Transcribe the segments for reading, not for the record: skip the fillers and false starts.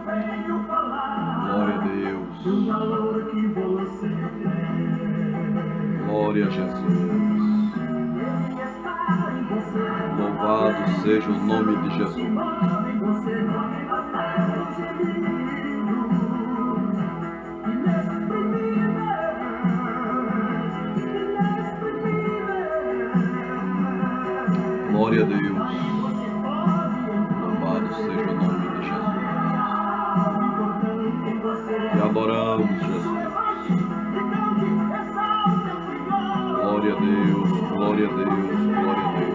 Glória a Deus. Glória a Jesus. Louvado seja o nome de Jesus. Glória a Deus. Louvado seja o nome de Jesus. Te adoramos, Jesus. Glória a Deus, glória a Deus, glória a Deus.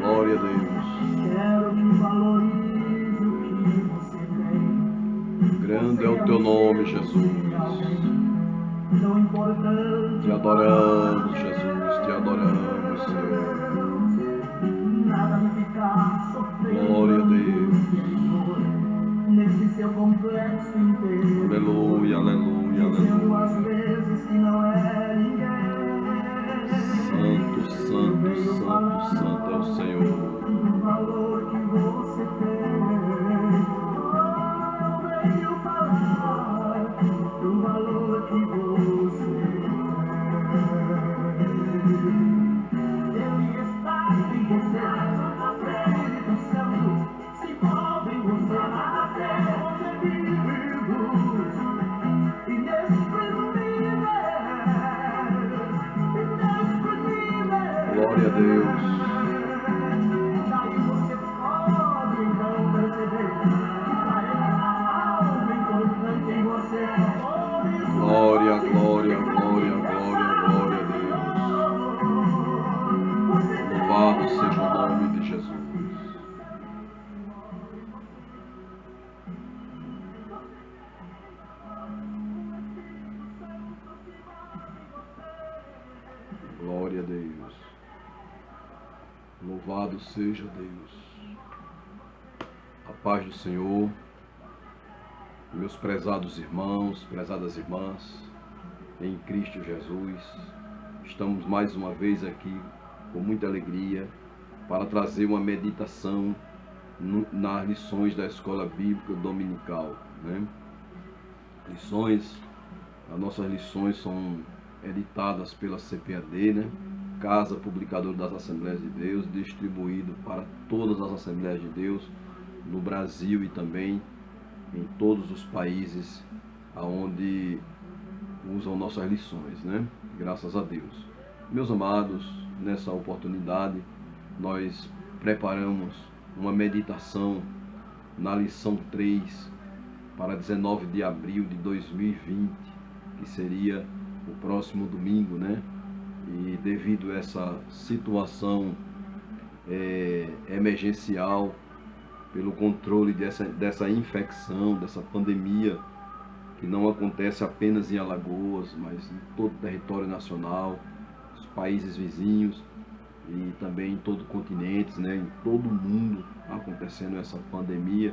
Glória a Deus. Grande é o teu nome, Jesus. Te adoramos, Jesus. Te adoramos, Senhor. Glória a Deus. Aleluia, aleluia, aleluia. Santo, santo, santo, santo é o Senhor. Glória a Deus. Glória, glória, glória, glória, glória a Deus. Louvado seja o nome de Jesus. Glória a Deus. Louvado seja Deus. A paz do Senhor. Meus prezados irmãos, prezadas irmãs, em Cristo Jesus, estamos mais uma vez aqui com muita alegria para trazer uma meditação nas lições da Escola Bíblica Dominical, né? As nossas lições são editadas pela CPAD, né? Casa Publicadora das Assembleias de Deus, distribuído para todas as Assembleias de Deus no Brasil e também em todos os países aonde usam nossas lições, né? Graças a Deus. Meus amados, nessa oportunidade nós preparamos uma meditação na lição 3 para 19 de abril de 2020, que seria o próximo domingo, né? E devido a essa situação emergencial, pelo controle dessa infecção, dessa pandemia, que não acontece apenas em Alagoas, mas em todo o território nacional, os países vizinhos e também em todo o continente, né? Em todo o mundo acontecendo essa pandemia.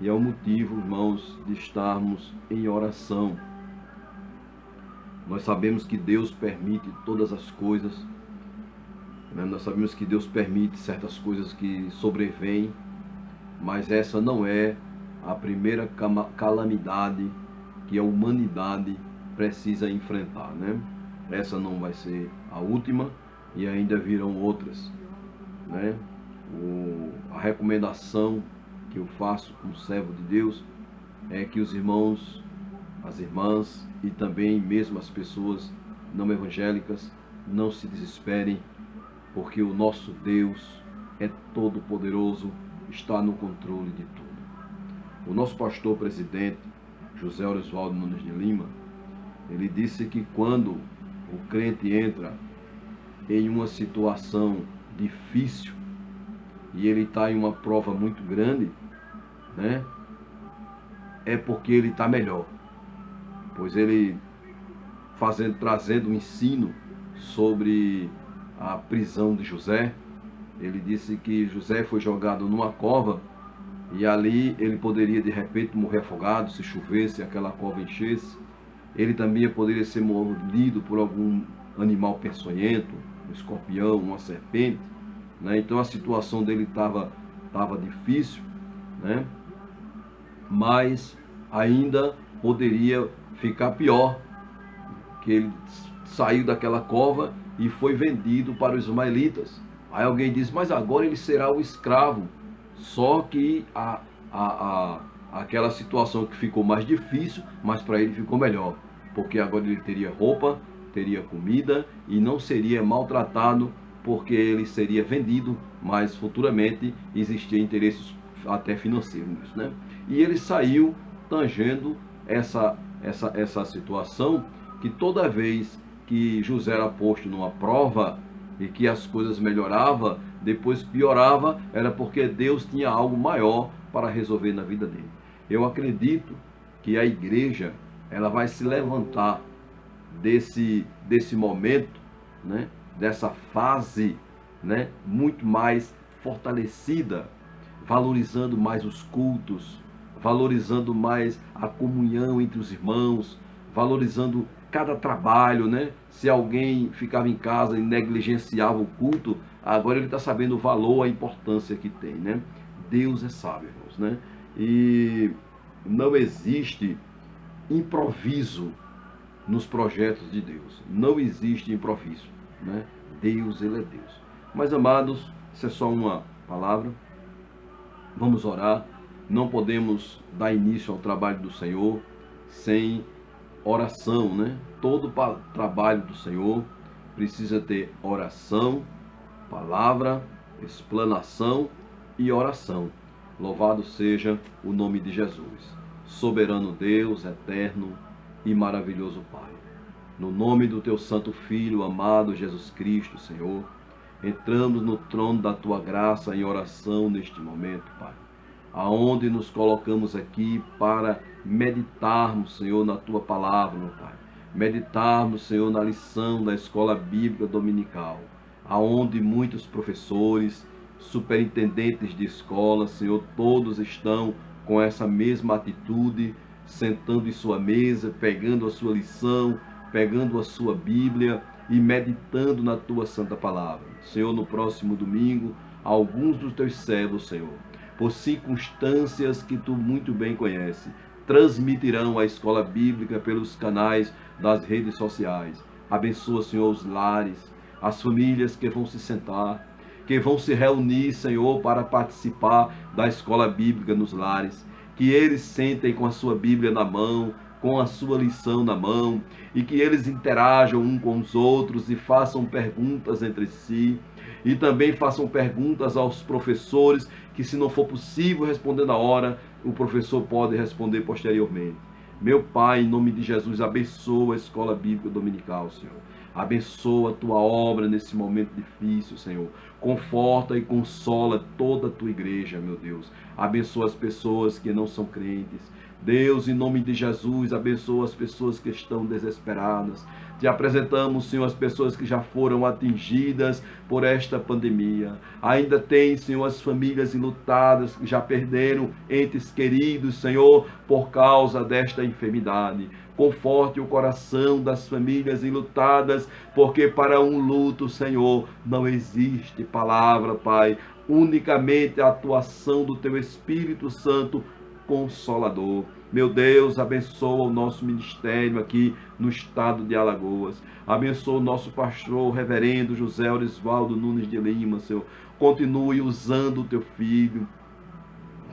E é o motivo, irmãos, de estarmos em oração. Nós sabemos que Deus permite todas as coisas, né? Nós sabemos que Deus permite certas coisas que sobrevêm, mas essa não é a primeira calamidade que a humanidade precisa enfrentar, né? Essa não vai ser a última e ainda virão outras, né? A recomendação que eu faço como servo de Deus é que os irmãos, as irmãs e também mesmo as pessoas não evangélicas não se desesperem, porque o nosso Deus é todo poderoso, está no controle de tudo. O nosso pastor presidente, José Orisvaldo Nunes de Lima, ele disse que quando o crente entra em uma situação difícil e ele está em uma prova muito grande, né, é porque ele está melhor. Pois ele trazendo um ensino sobre a prisão de José, ele disse que José foi jogado numa cova E ali ele poderia de repente morrer afogado se chovesse, aquela cova enchesse. Ele também poderia ser mordido por algum animal peçonhento, um escorpião, uma serpente, né? Então a situação dele estava difícil, né? Mas ainda poderia ficar pior, que ele saiu daquela cova e foi vendido para os ismaelitas. Aí alguém diz, mas agora ele será o escravo. Só que aquela situação que ficou mais difícil, mas para ele ficou melhor, porque agora ele teria roupa, teria comida e não seria maltratado, porque ele seria vendido, mas futuramente existia interesses até financeiros nisso, né? E ele saiu tangendo essa situação, que toda vez que José era posto numa prova e que as coisas melhoravam, depois piorava, era porque Deus tinha algo maior para resolver na vida dele. Eu acredito que a igreja, ela vai se levantar desse momento, né, dessa fase, né, muito mais fortalecida, valorizando mais os cultos, valorizando mais a comunhão entre os irmãos, valorizando cada trabalho, né? Se alguém ficava em casa e negligenciava o culto, agora ele está sabendo o valor, a importância que tem, né? Deus é sábio, irmãos, né? E não existe improviso nos projetos de Deus. Não existe improviso, né? Deus, ele é Deus. Mas, amados, isso é só uma palavra. Vamos orar. Não podemos dar início ao trabalho do Senhor sem oração, né? Todo trabalho do Senhor precisa ter oração, palavra, explanação e oração. Louvado seja o nome de Jesus, soberano Deus, eterno e maravilhoso Pai. No nome do teu santo Filho, amado Jesus Cristo, Senhor, entramos no trono da tua graça em oração neste momento, Pai, aonde nos colocamos aqui para meditarmos, Senhor, na tua palavra, meu Pai. Meditarmos, Senhor, na lição da escola bíblica dominical, aonde muitos professores, superintendentes de escola, Senhor, todos estão com essa mesma atitude, sentando em sua mesa, pegando a sua lição, pegando a sua Bíblia e meditando na tua santa palavra. Senhor, no próximo domingo, alguns dos teus servos, Senhor, por circunstâncias que tu muito bem conheces, transmitirão a escola bíblica pelos canais das redes sociais. Abençoa, Senhor, os lares, as famílias que vão se sentar, que vão se reunir, Senhor, para participar da escola bíblica nos lares. Que eles sentem com a sua Bíblia na mão, com a sua lição na mão, e que eles interajam uns com os outros e façam perguntas entre si, e também façam perguntas aos professores, que se não for possível responder na hora, o professor pode responder posteriormente. Meu Pai, em nome de Jesus, abençoa a escola bíblica dominical, Senhor. Abençoa a tua obra nesse momento difícil, Senhor. Conforta e consola toda a tua igreja, meu Deus. Abençoa as pessoas que não são crentes. Deus, em nome de Jesus, abençoa as pessoas que estão desesperadas. Te apresentamos, Senhor, as pessoas que já foram atingidas por esta pandemia. Ainda tem, Senhor, as famílias enlutadas que já perderam entes queridos, Senhor, por causa desta enfermidade. Conforte o coração das famílias enlutadas, porque para um luto, Senhor, não existe palavra, Pai. Unicamente a atuação do Teu Espírito Santo Consolador. Meu Deus, abençoa o nosso ministério aqui no estado de Alagoas. Abençoa o nosso pastor, o reverendo José Orisvaldo Nunes de Lima, Senhor. Continue usando o Teu filho.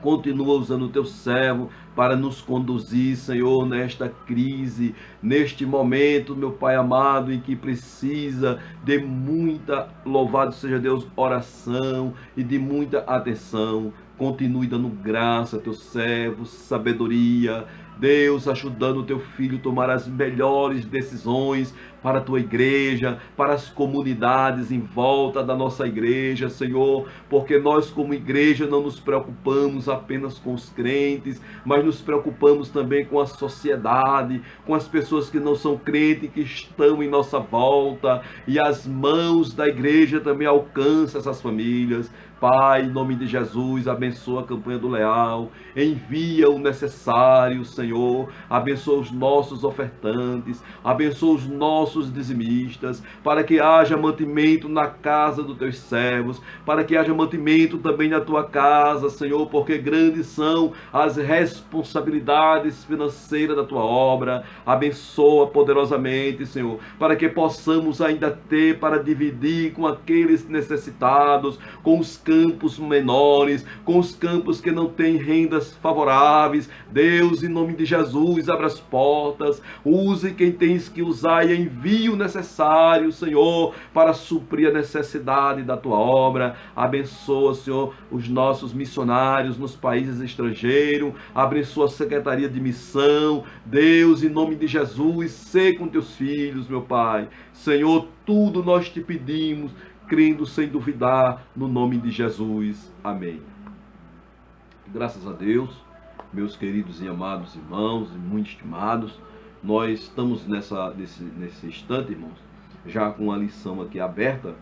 Continua usando o Teu servo para nos conduzir, Senhor, nesta crise, neste momento, meu Pai amado, em que precisa de muita, louvado seja Deus, oração e de muita atenção. Continue dando graça a Teu servo, sabedoria, Deus, ajudando o Teu filho a tomar as melhores decisões para a Tua igreja, para as comunidades em volta da nossa igreja, Senhor, porque nós como igreja não nos preocupamos apenas com os crentes, mas nos preocupamos também com a sociedade, com as pessoas que não são crentes, que estão em nossa volta, e as mãos da igreja também alcançam essas famílias. Pai, em nome de Jesus, abençoa a campanha do Leal, envia o necessário, Senhor, abençoa os nossos ofertantes, abençoa os nossos dizimistas, para que haja mantimento na casa dos teus servos, para que haja mantimento também na tua casa, Senhor, porque grandes são as responsabilidades financeiras da tua obra. Abençoa poderosamente, Senhor, para que possamos ainda ter para dividir com aqueles necessitados, com os campos menores, com os campos que não têm rendas favoráveis. Deus, em nome de Jesus, abra as portas, use quem tens que usar e envie o necessário, Senhor, para suprir a necessidade da tua obra. Abençoa, Senhor, os nossos missionários nos países estrangeiros, abençoa a Secretaria de Missão. Deus, em nome de Jesus, sê com teus filhos, meu Pai. Senhor, tudo nós te pedimos, crendo sem duvidar, no nome de Jesus. Amém. Graças a Deus, meus queridos e amados irmãos, e muito estimados, nós estamos nesse instante, irmãos, já com a lição aqui aberta,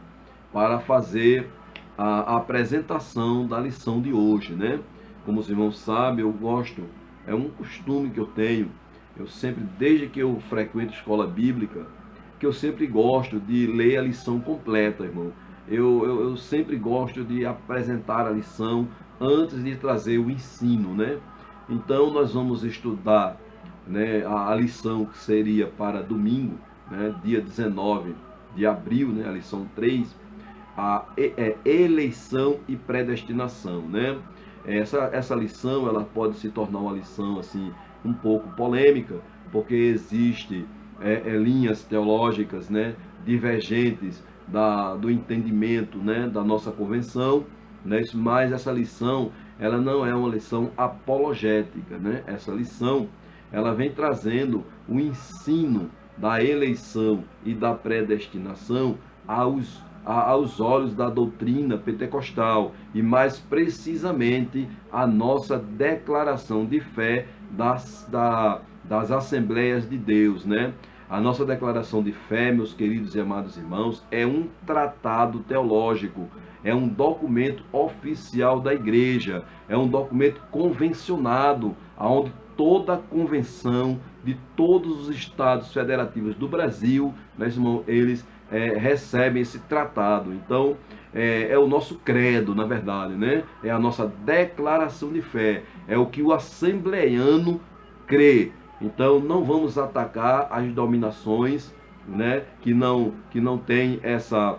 para fazer a apresentação da lição de hoje, né? Como os irmãos sabem, eu gosto, é um costume que eu tenho, eu sempre, desde que eu frequento escola bíblica, que eu sempre gosto de ler a lição completa, irmão. Eu sempre gosto de apresentar a lição antes de trazer o ensino, né? Então nós vamos estudar, né, a lição que seria para domingo, né, dia 19 de abril, né, a lição 3, a eleição e predestinação, né? Essa lição, ela pode se tornar uma lição assim um pouco polêmica, porque existe linhas teológicas, né, divergentes do entendimento, né, da nossa convenção, né, mas essa lição, ela não é uma lição apologética, né? Essa lição, ela vem trazendo o ensino da eleição e da predestinação aos olhos da doutrina pentecostal, e mais precisamente a nossa declaração de fé das Assembleias de Deus, né? A nossa declaração de fé, meus queridos e amados irmãos, é um tratado teológico, é um documento oficial da igreja, é um documento convencionado, onde toda a convenção de todos os estados federativos do Brasil, né, irmão, eles recebem esse tratado. Então, é o nosso credo, na verdade, né? É a nossa declaração de fé, é o que o assembleiano crê. Então, não vamos atacar as dominações, né, que não tem essa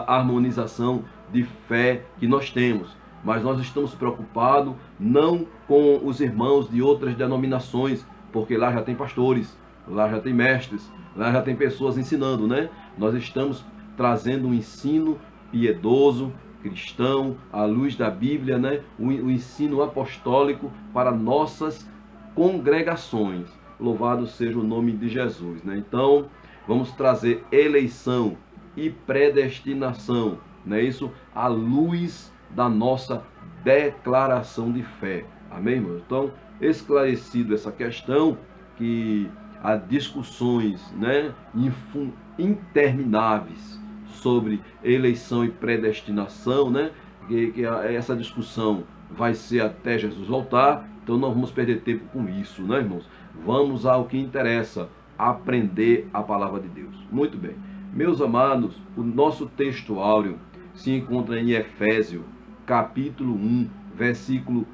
harmonização de fé que nós temos. Mas nós estamos preocupados não com os irmãos de outras denominações, porque lá já tem pastores, lá já tem mestres, lá já tem pessoas ensinando, né? Nós estamos trazendo um ensino piedoso, cristão, à luz da Bíblia, né? O ensino apostólico para nossas congregações. Louvado seja o nome de Jesus, né? Então, vamos trazer eleição e predestinação, não é isso? À luz da nossa declaração de fé. Amém, irmãos? Então, esclarecido essa questão, que há discussões, né, intermináveis sobre eleição e predestinação, né? Que essa discussão vai ser até Jesus voltar. Então não vamos perder tempo com isso, né, irmãos? Vamos ao que interessa, aprender a palavra de Deus. Muito bem. Meus amados, o nosso texto áureo se encontra em Efésios, capítulo 1, versículo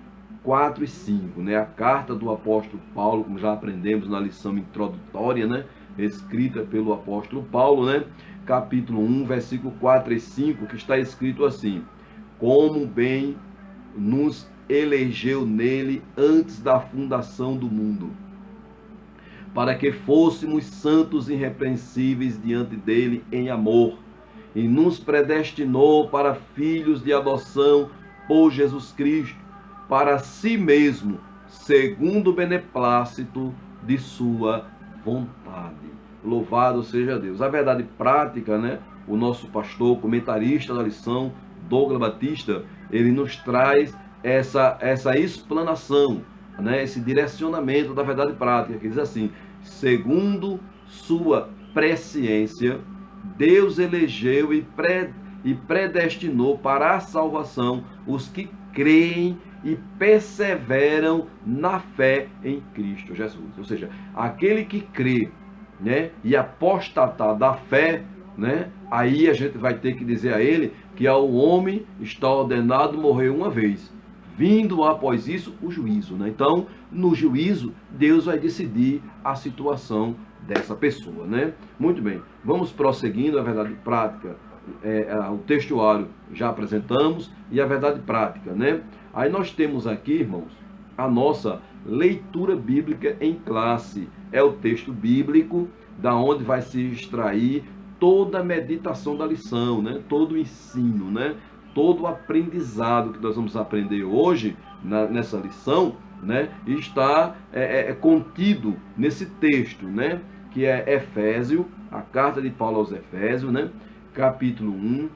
4 e 5, né? A carta do apóstolo Paulo, como já aprendemos na lição introdutória, né? Escrita pelo apóstolo Paulo, né? Capítulo 1, versículo 4 e 5, que está escrito assim: como bem nos elegeu nele antes da fundação do mundo, para que fôssemos santos e irrepreensíveis diante dele em amor, e nos predestinou para filhos de adoção por Jesus Cristo, para si mesmo, segundo o beneplácito de sua vontade. Louvado seja Deus. A verdade prática, né? O nosso pastor, comentarista da lição, Douglas Batista, ele nos traz essa explanação, né? Esse direcionamento da verdade prática, que diz assim: segundo sua presciência, Deus elegeu e e predestinou para a salvação os que creem e perseveram na fé em Cristo Jesus. Ou seja, aquele que crê, né, e apostatar da fé, né, aí a gente vai ter que dizer a ele que ao homem está ordenado morrer uma vez, vindo após isso o juízo, né? Então, no juízo, Deus vai decidir a situação dessa pessoa, né? Muito bem, vamos prosseguindo a verdade prática. O textuário já apresentamos e a verdade prática, né? Aí nós temos aqui, irmãos, a nossa leitura bíblica em classe. É o texto bíblico da onde vai se extrair toda a meditação da lição, né? Todo o ensino, né? Todo o aprendizado que nós vamos aprender hoje nessa lição, né? Está contido nesse texto, né? Que é Efésios, a carta de Paulo aos Efésios, né? Capítulo 1,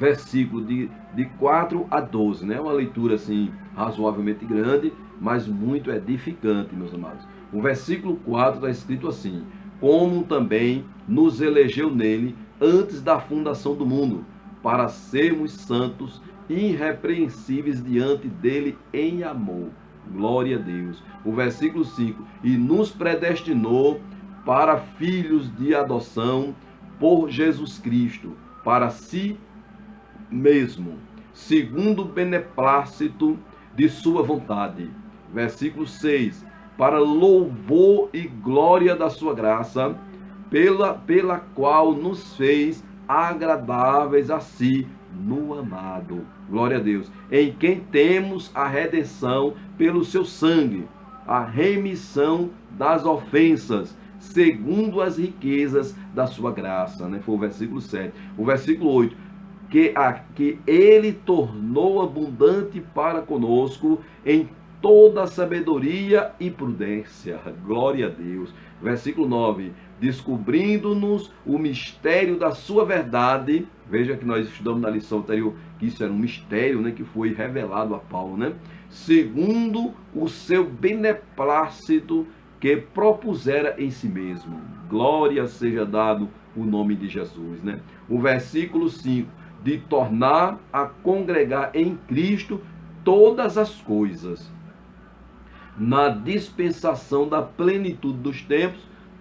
versículo de 4 a 12, né? Uma leitura assim razoavelmente grande, mas muito edificante, meus amados. O versículo 4 está escrito assim: como também nos elegeu nele antes da fundação do mundo, para sermos santos e irrepreensíveis diante dele em amor. Glória a Deus. O versículo 5: e nos predestinou para filhos de adoção por Jesus Cristo, para si mesmo, segundo o beneplácito de sua vontade. Versículo 6: para louvor e glória da sua graça, pela qual nos fez agradáveis a si no amado. Glória a Deus. Em quem temos a redenção pelo seu sangue, a remissão das ofensas, segundo as riquezas da sua graça, né? Foi o versículo 7. O versículo 8: que ele tornou abundante para conosco em toda sabedoria e prudência. Glória a Deus. Versículo 9: descobrindo-nos o mistério da sua verdade. Veja que nós estudamos na lição anterior que isso era um mistério, né, que foi revelado a Paulo, né? Segundo o seu beneplácito que propusera em si mesmo. Glória seja dado o nome de Jesus, né? O versículo 5: de tornar a congregar em Cristo todas as coisas, na dispensação da plenitude dos tempos,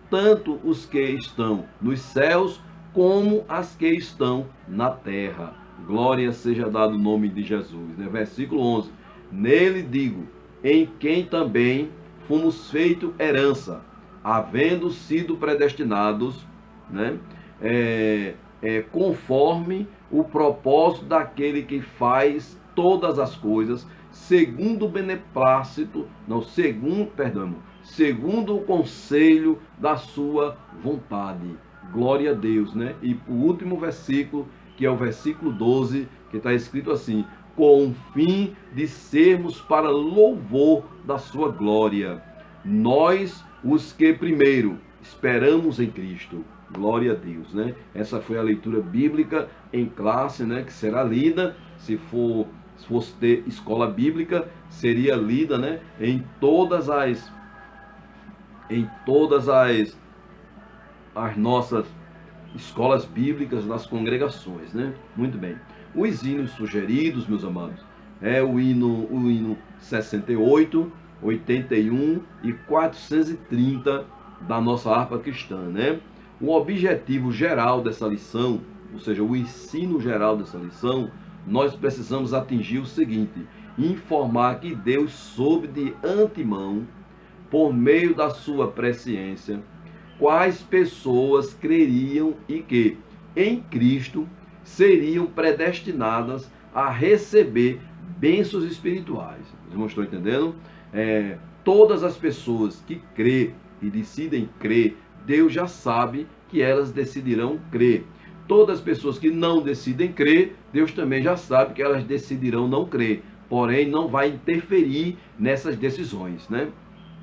tanto os que estão nos céus, como as que estão na terra. Glória seja dado o nome de Jesus, né? Versículo 11: nele digo, em quem também fomos feito herança, havendo sido predestinados, né? Conforme o propósito daquele que faz todas as coisas, segundo o beneplácito, segundo o conselho da sua vontade. Glória a Deus, né? E o último versículo, que é o versículo 12, que está escrito assim: com o fim de sermos para louvor da sua glória, nós os que primeiro esperamos em Cristo. Glória a Deus, né? Essa foi a leitura bíblica em classe, né? Que será lida, se fosse ter escola bíblica, seria lida, né? Em todas as nossas escolas bíblicas das congregações, né? Muito bem. Os hinos sugeridos, meus amados, é o hino 68, 81 e 430 da nossa harpa cristã, né? O objetivo geral dessa lição, ou seja, o ensino geral dessa lição, nós precisamos atingir o seguinte: informar que Deus soube de antemão, por meio da sua presciência, quais pessoas creriam e que, em Cristo, seriam predestinadas a receber bênçãos espirituais. Vocês não estão entendendo? Todas as pessoas que crê e decidem crer, Deus já sabe que elas decidirão crer. Todas as pessoas que não decidem crer, Deus também já sabe que elas decidirão não crer. Porém, não vai interferir nessas decisões, né?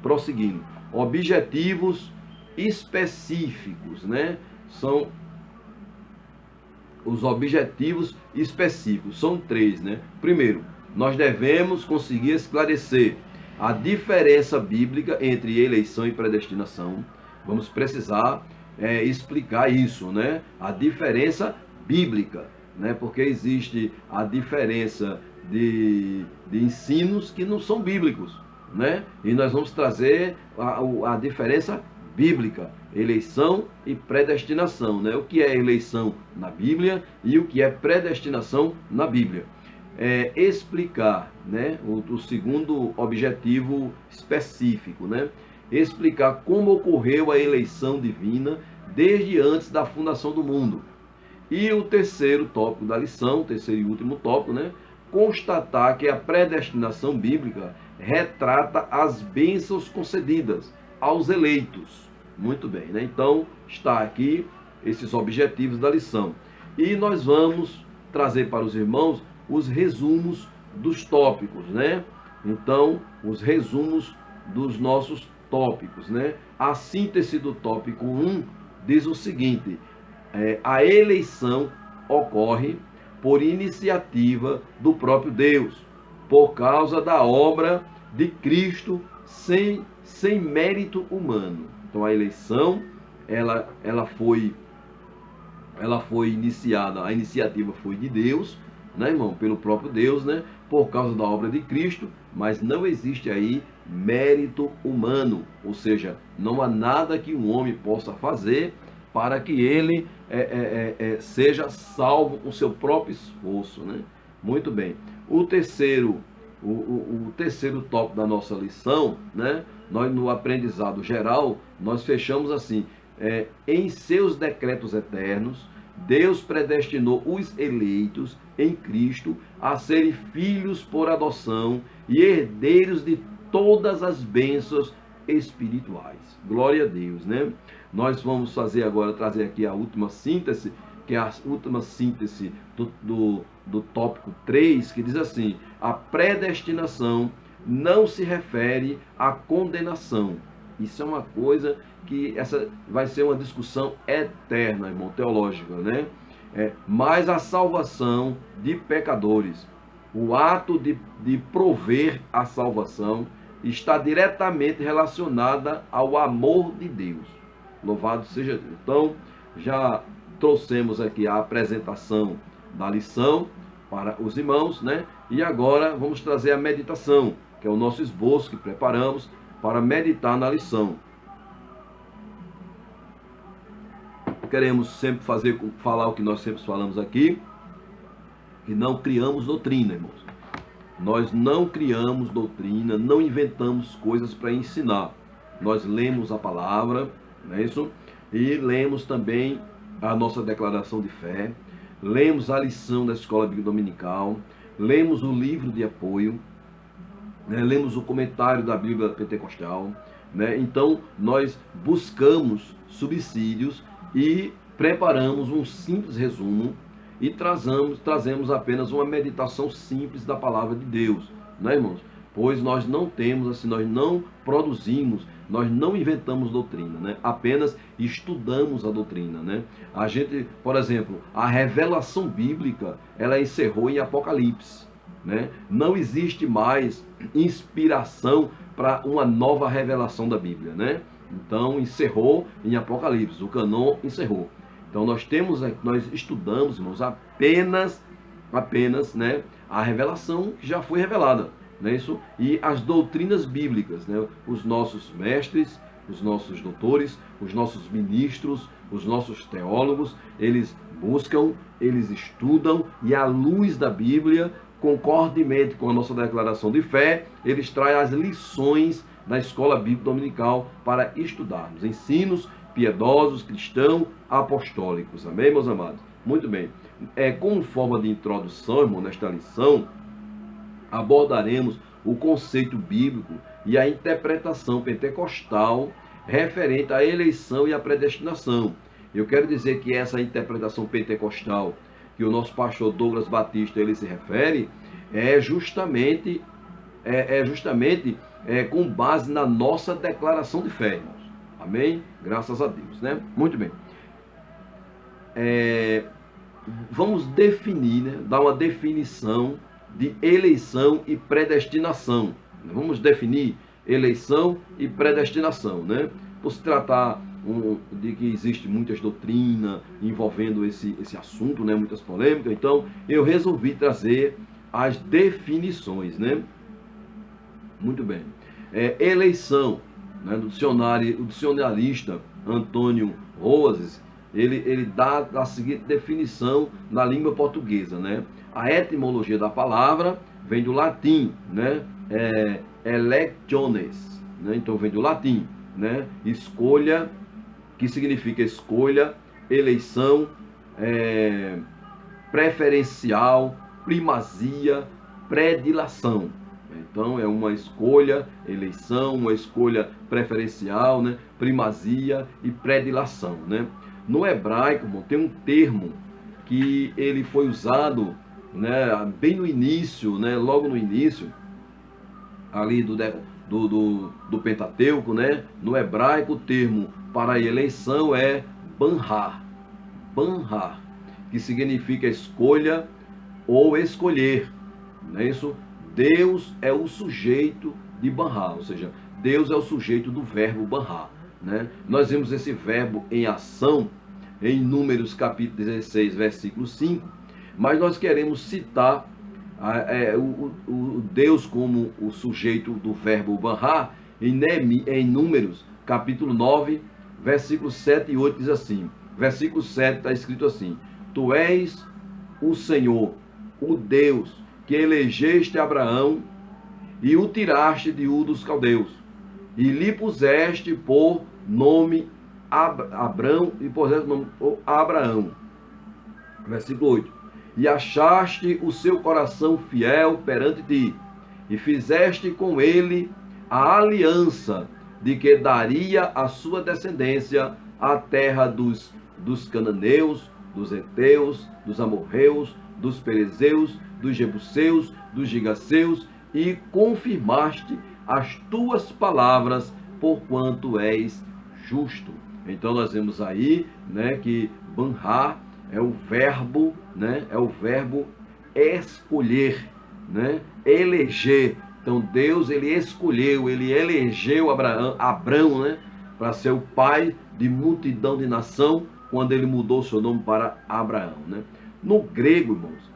Prosseguindo. Objetivos específicos, né? São os objetivos específicos. São 3, né? Primeiro, nós devemos conseguir esclarecer a diferença bíblica entre eleição e predestinação. Vamos precisar explicar isso, né? A diferença bíblica, né? Porque existe a diferença de ensinos que não são bíblicos, né? E nós vamos trazer a diferença bíblica, eleição e predestinação, né? O que é eleição na Bíblia e o que é predestinação na Bíblia. Explicar, né? O segundo objetivo específico, né? Explicar como ocorreu a eleição divina desde antes da fundação do mundo. E o terceiro tópico da lição, terceiro e último tópico, né? Constatar que a predestinação bíblica retrata as bênçãos concedidas aos eleitos. Muito bem, né? Então, está aqui esses objetivos da lição. E nós vamos trazer para os irmãos os resumos dos tópicos, né? Então, os resumos dos nossos tópicos, né? A síntese do tópico 1 diz o seguinte: a eleição ocorre por iniciativa do próprio Deus, por causa da obra de Cristo sem mérito humano. Então a eleição, ela foi iniciada, a iniciativa foi de Deus, né, irmão? Pelo próprio Deus, né? Por causa da obra de Cristo, mas não existe aí mérito humano, ou seja, não há nada que um homem possa fazer para que ele seja salvo com seu próprio esforço, né? Muito bem. O terceiro tópico da nossa lição, né? Nós no aprendizado geral, nós fechamos assim: em seus decretos eternos, Deus predestinou os eleitos em Cristo a serem filhos por adoção e herdeiros de todas as bênçãos espirituais. Glória a Deus, né? Nós vamos fazer agora, trazer aqui a última síntese, que é a última síntese do tópico 3, que diz assim: a predestinação não se refere à condenação. Isso é uma coisa que essa vai ser uma discussão eterna, irmão, teológica, né? Mas a salvação de pecadores, o ato de prover a salvação, está diretamente relacionada ao amor de Deus. Louvado seja Deus. Então, já trouxemos aqui a apresentação da lição para os irmãos, né? E agora vamos trazer a meditação, que é o nosso esboço que preparamos para meditar na lição. Queremos sempre falar o que nós sempre falamos aqui, que não criamos doutrina, irmãos. Nós não criamos doutrina, não inventamos coisas para ensinar. Nós lemos a palavra, não é isso? E lemos também a nossa declaração de fé, lemos a lição da Escola Bíblica Dominical, lemos o livro de apoio, né? Lemos o comentário da Bíblia Pentecostal, né? Então, nós buscamos subsídios e preparamos um simples resumo e trazemos apenas uma meditação simples da palavra de Deus, né, irmãos? Pois nós não temos, assim, nós não produzimos, nós não inventamos doutrina, né? Apenas estudamos a doutrina, né? A gente, por exemplo, a revelação bíblica, ela encerrou em Apocalipse, né? Não existe mais inspiração para uma nova revelação da Bíblia, né? Então encerrou em Apocalipse, o cânon encerrou. Então nós estudamos, irmãos, apenas, né, a revelação que já foi revelada, não é isso? E as doutrinas bíblicas, né? Os nossos mestres, os nossos doutores, os nossos ministros, os nossos teólogos, eles buscam, eles estudam, e à luz da Bíblia, concordemente com a nossa declaração de fé, eles trazem as lições da Escola Bíblica Dominical para estudarmos. Ensinos piedosos, cristãos, apostólicos. Amém, meus amados? Muito bem. Como forma de introdução, irmão, nesta lição, abordaremos o conceito bíblico e a interpretação pentecostal referente à eleição e à predestinação. Eu quero dizer que essa interpretação pentecostal que o nosso pastor Douglas Batista ele se refere é justamente com base na nossa declaração de fé, irmãos. Amém? Graças a Deus, né? Muito bem. Vamos definir, né? Dar uma definição de eleição e predestinação. Vamos definir eleição e predestinação, né? Por se tratar de que existe muitas doutrinas envolvendo esse assunto, né? Muitas polêmicas. Então eu resolvi trazer as definições, né? Muito bem. Eleição, né? Do dicionário, o dicionarista Antônio Rosas, ele dá a seguinte definição na língua portuguesa, né? A etimologia da palavra vem do latim, né? Electiones, né? Então vem do latim, né? Escolha, que significa escolha, eleição, preferencial, primazia, predilação. Então é uma escolha, eleição, uma escolha preferencial, né? Primazia e predilação, né? No hebraico, irmão, tem um termo que ele foi usado, né, bem no início, né, logo no início ali do Pentateuco, né? No hebraico o termo para a eleição é banhar, que significa escolha ou escolher, não é isso? Deus é o sujeito de banhar, ou seja, Deus é o sujeito do verbo banhar, né? Nós vemos esse verbo em ação em Números capítulo 16, versículo 5, mas nós queremos citar o Deus como o sujeito do verbo banhar em Números capítulo 9, versículos 7 e 8, diz assim, versículo 7 está escrito assim: Tu és o Senhor, o Deus que elegeste Abraão e o tiraste de Ur dos Caldeus, e lhe puseste por nome Abrão, e puseste nome Abraão. Versículo 8: E achaste o seu coração fiel perante ti, e fizeste com ele a aliança de que daria à sua descendência a terra dos cananeus, dos heteus, dos amorreus, dos perezeus, dos jebuseus, dos gigaseus, e confirmaste as tuas palavras, porquanto és justo. Então nós vemos aí, né, que banhar é o verbo, né, é o verbo escolher, né, eleger. Então Deus, ele escolheu, ele elegeu Abrão, né, para ser o pai de multidão de nação, quando ele mudou seu nome para Abraão, né? No grego, irmãos,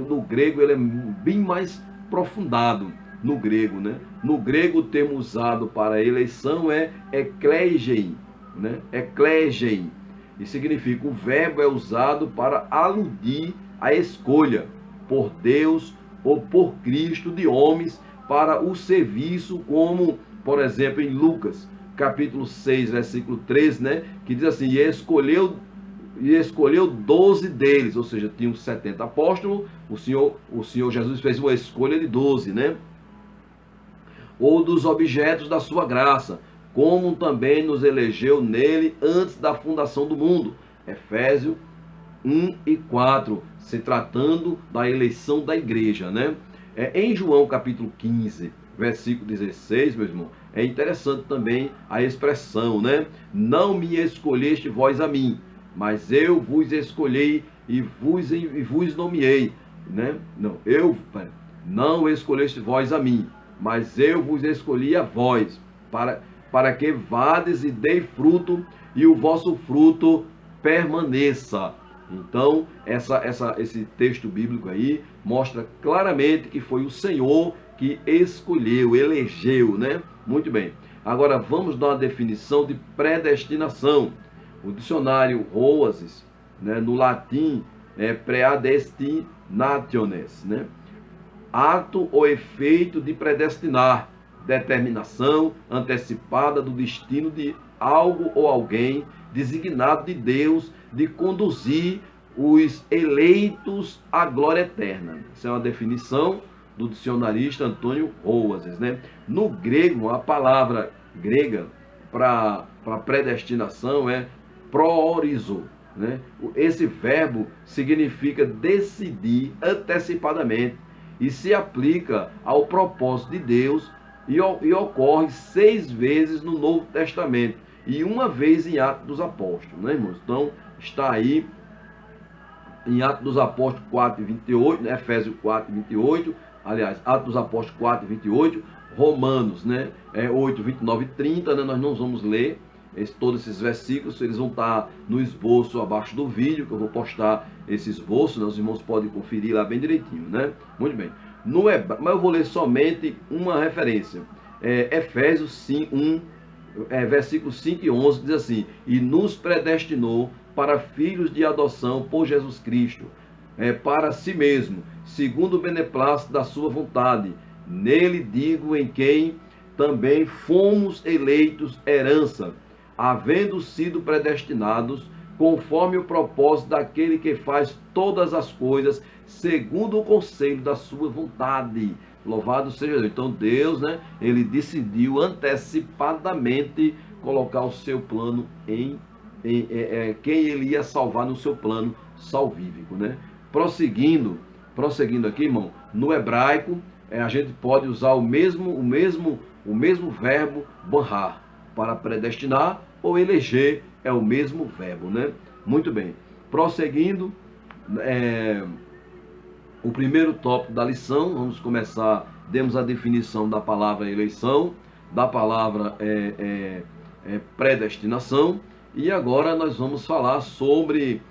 no grego ele é bem mais aprofundado, no grego, né? No grego o termo usado para eleição é eklegein, né? Eklegein. E significa, o verbo é usado para aludir à escolha por Deus ou por Cristo de homens para o serviço, como, por exemplo, em Lucas, capítulo 6, versículo 13, né? Que diz assim: e escolheu 12 deles, ou seja, tinham 70 apóstolos, o Senhor Jesus fez uma escolha de 12, né? Ou dos objetos da sua graça, como também nos elegeu nele antes da fundação do mundo. Efésios 1 e 4, se tratando da eleição da igreja, né? Em João capítulo 15, versículo 16, meu irmão, é interessante também a expressão, né? Não me escolheste vós a mim, mas eu vos escolhi e vos nomeei, né? Não escolheste vós a mim, mas eu vos escolhi a vós, para que vades e dei fruto, e o vosso fruto permaneça. Então, esse texto bíblico aí mostra claramente que foi o Senhor que escolheu, elegeu, né? Muito bem. Agora vamos dar uma definição de predestinação. O dicionário Rosas, né, no latim, é predestinationes, né? Ato ou efeito de predestinar, determinação antecipada do destino de algo ou alguém, designado de Deus de conduzir os eleitos à glória eterna. Essa é uma definição do dicionarista Antônio Rosas, né? No grego, a palavra grega para predestinação é proorizo, né? Esse verbo significa decidir antecipadamente e se aplica ao propósito de Deus e ocorre 6 vezes no Novo Testamento e uma vez em Atos dos Apóstolos, né, irmãos? Então está aí em Atos dos Apóstolos 4 e 28, né? Efésios 4 e 28, aliás, Atos dos Apóstolos 4 e 28, Romanos, né? 8, 29 e 30, né? Nós não vamos ler, todos esses versículos, eles vão estar no esboço abaixo do vídeo, que eu vou postar esse esboço, né? Os irmãos podem conferir lá bem direitinho, né? Muito bem. Mas eu vou ler somente uma referência. Efésios 5, versículos 5 e 11, diz assim: e nos predestinou para filhos de adoção por Jesus Cristo, para si mesmo, segundo o beneplácito da sua vontade. Nele digo, em quem também fomos eleitos herança, havendo sido predestinados conforme o propósito daquele que faz todas as coisas segundo o conselho da sua vontade. Louvado seja Deus. Então Deus, né, ele decidiu antecipadamente colocar o seu plano em quem ele ia salvar no seu plano salvífico, né? Prosseguindo aqui, irmão, no hebraico a gente pode usar o mesmo verbo banhar para predestinar ou eleger, é o mesmo verbo, né? Muito bem. Prosseguindo, o primeiro tópico da lição, vamos começar, demos a definição da palavra eleição, da palavra predestinação, e agora nós vamos falar sobre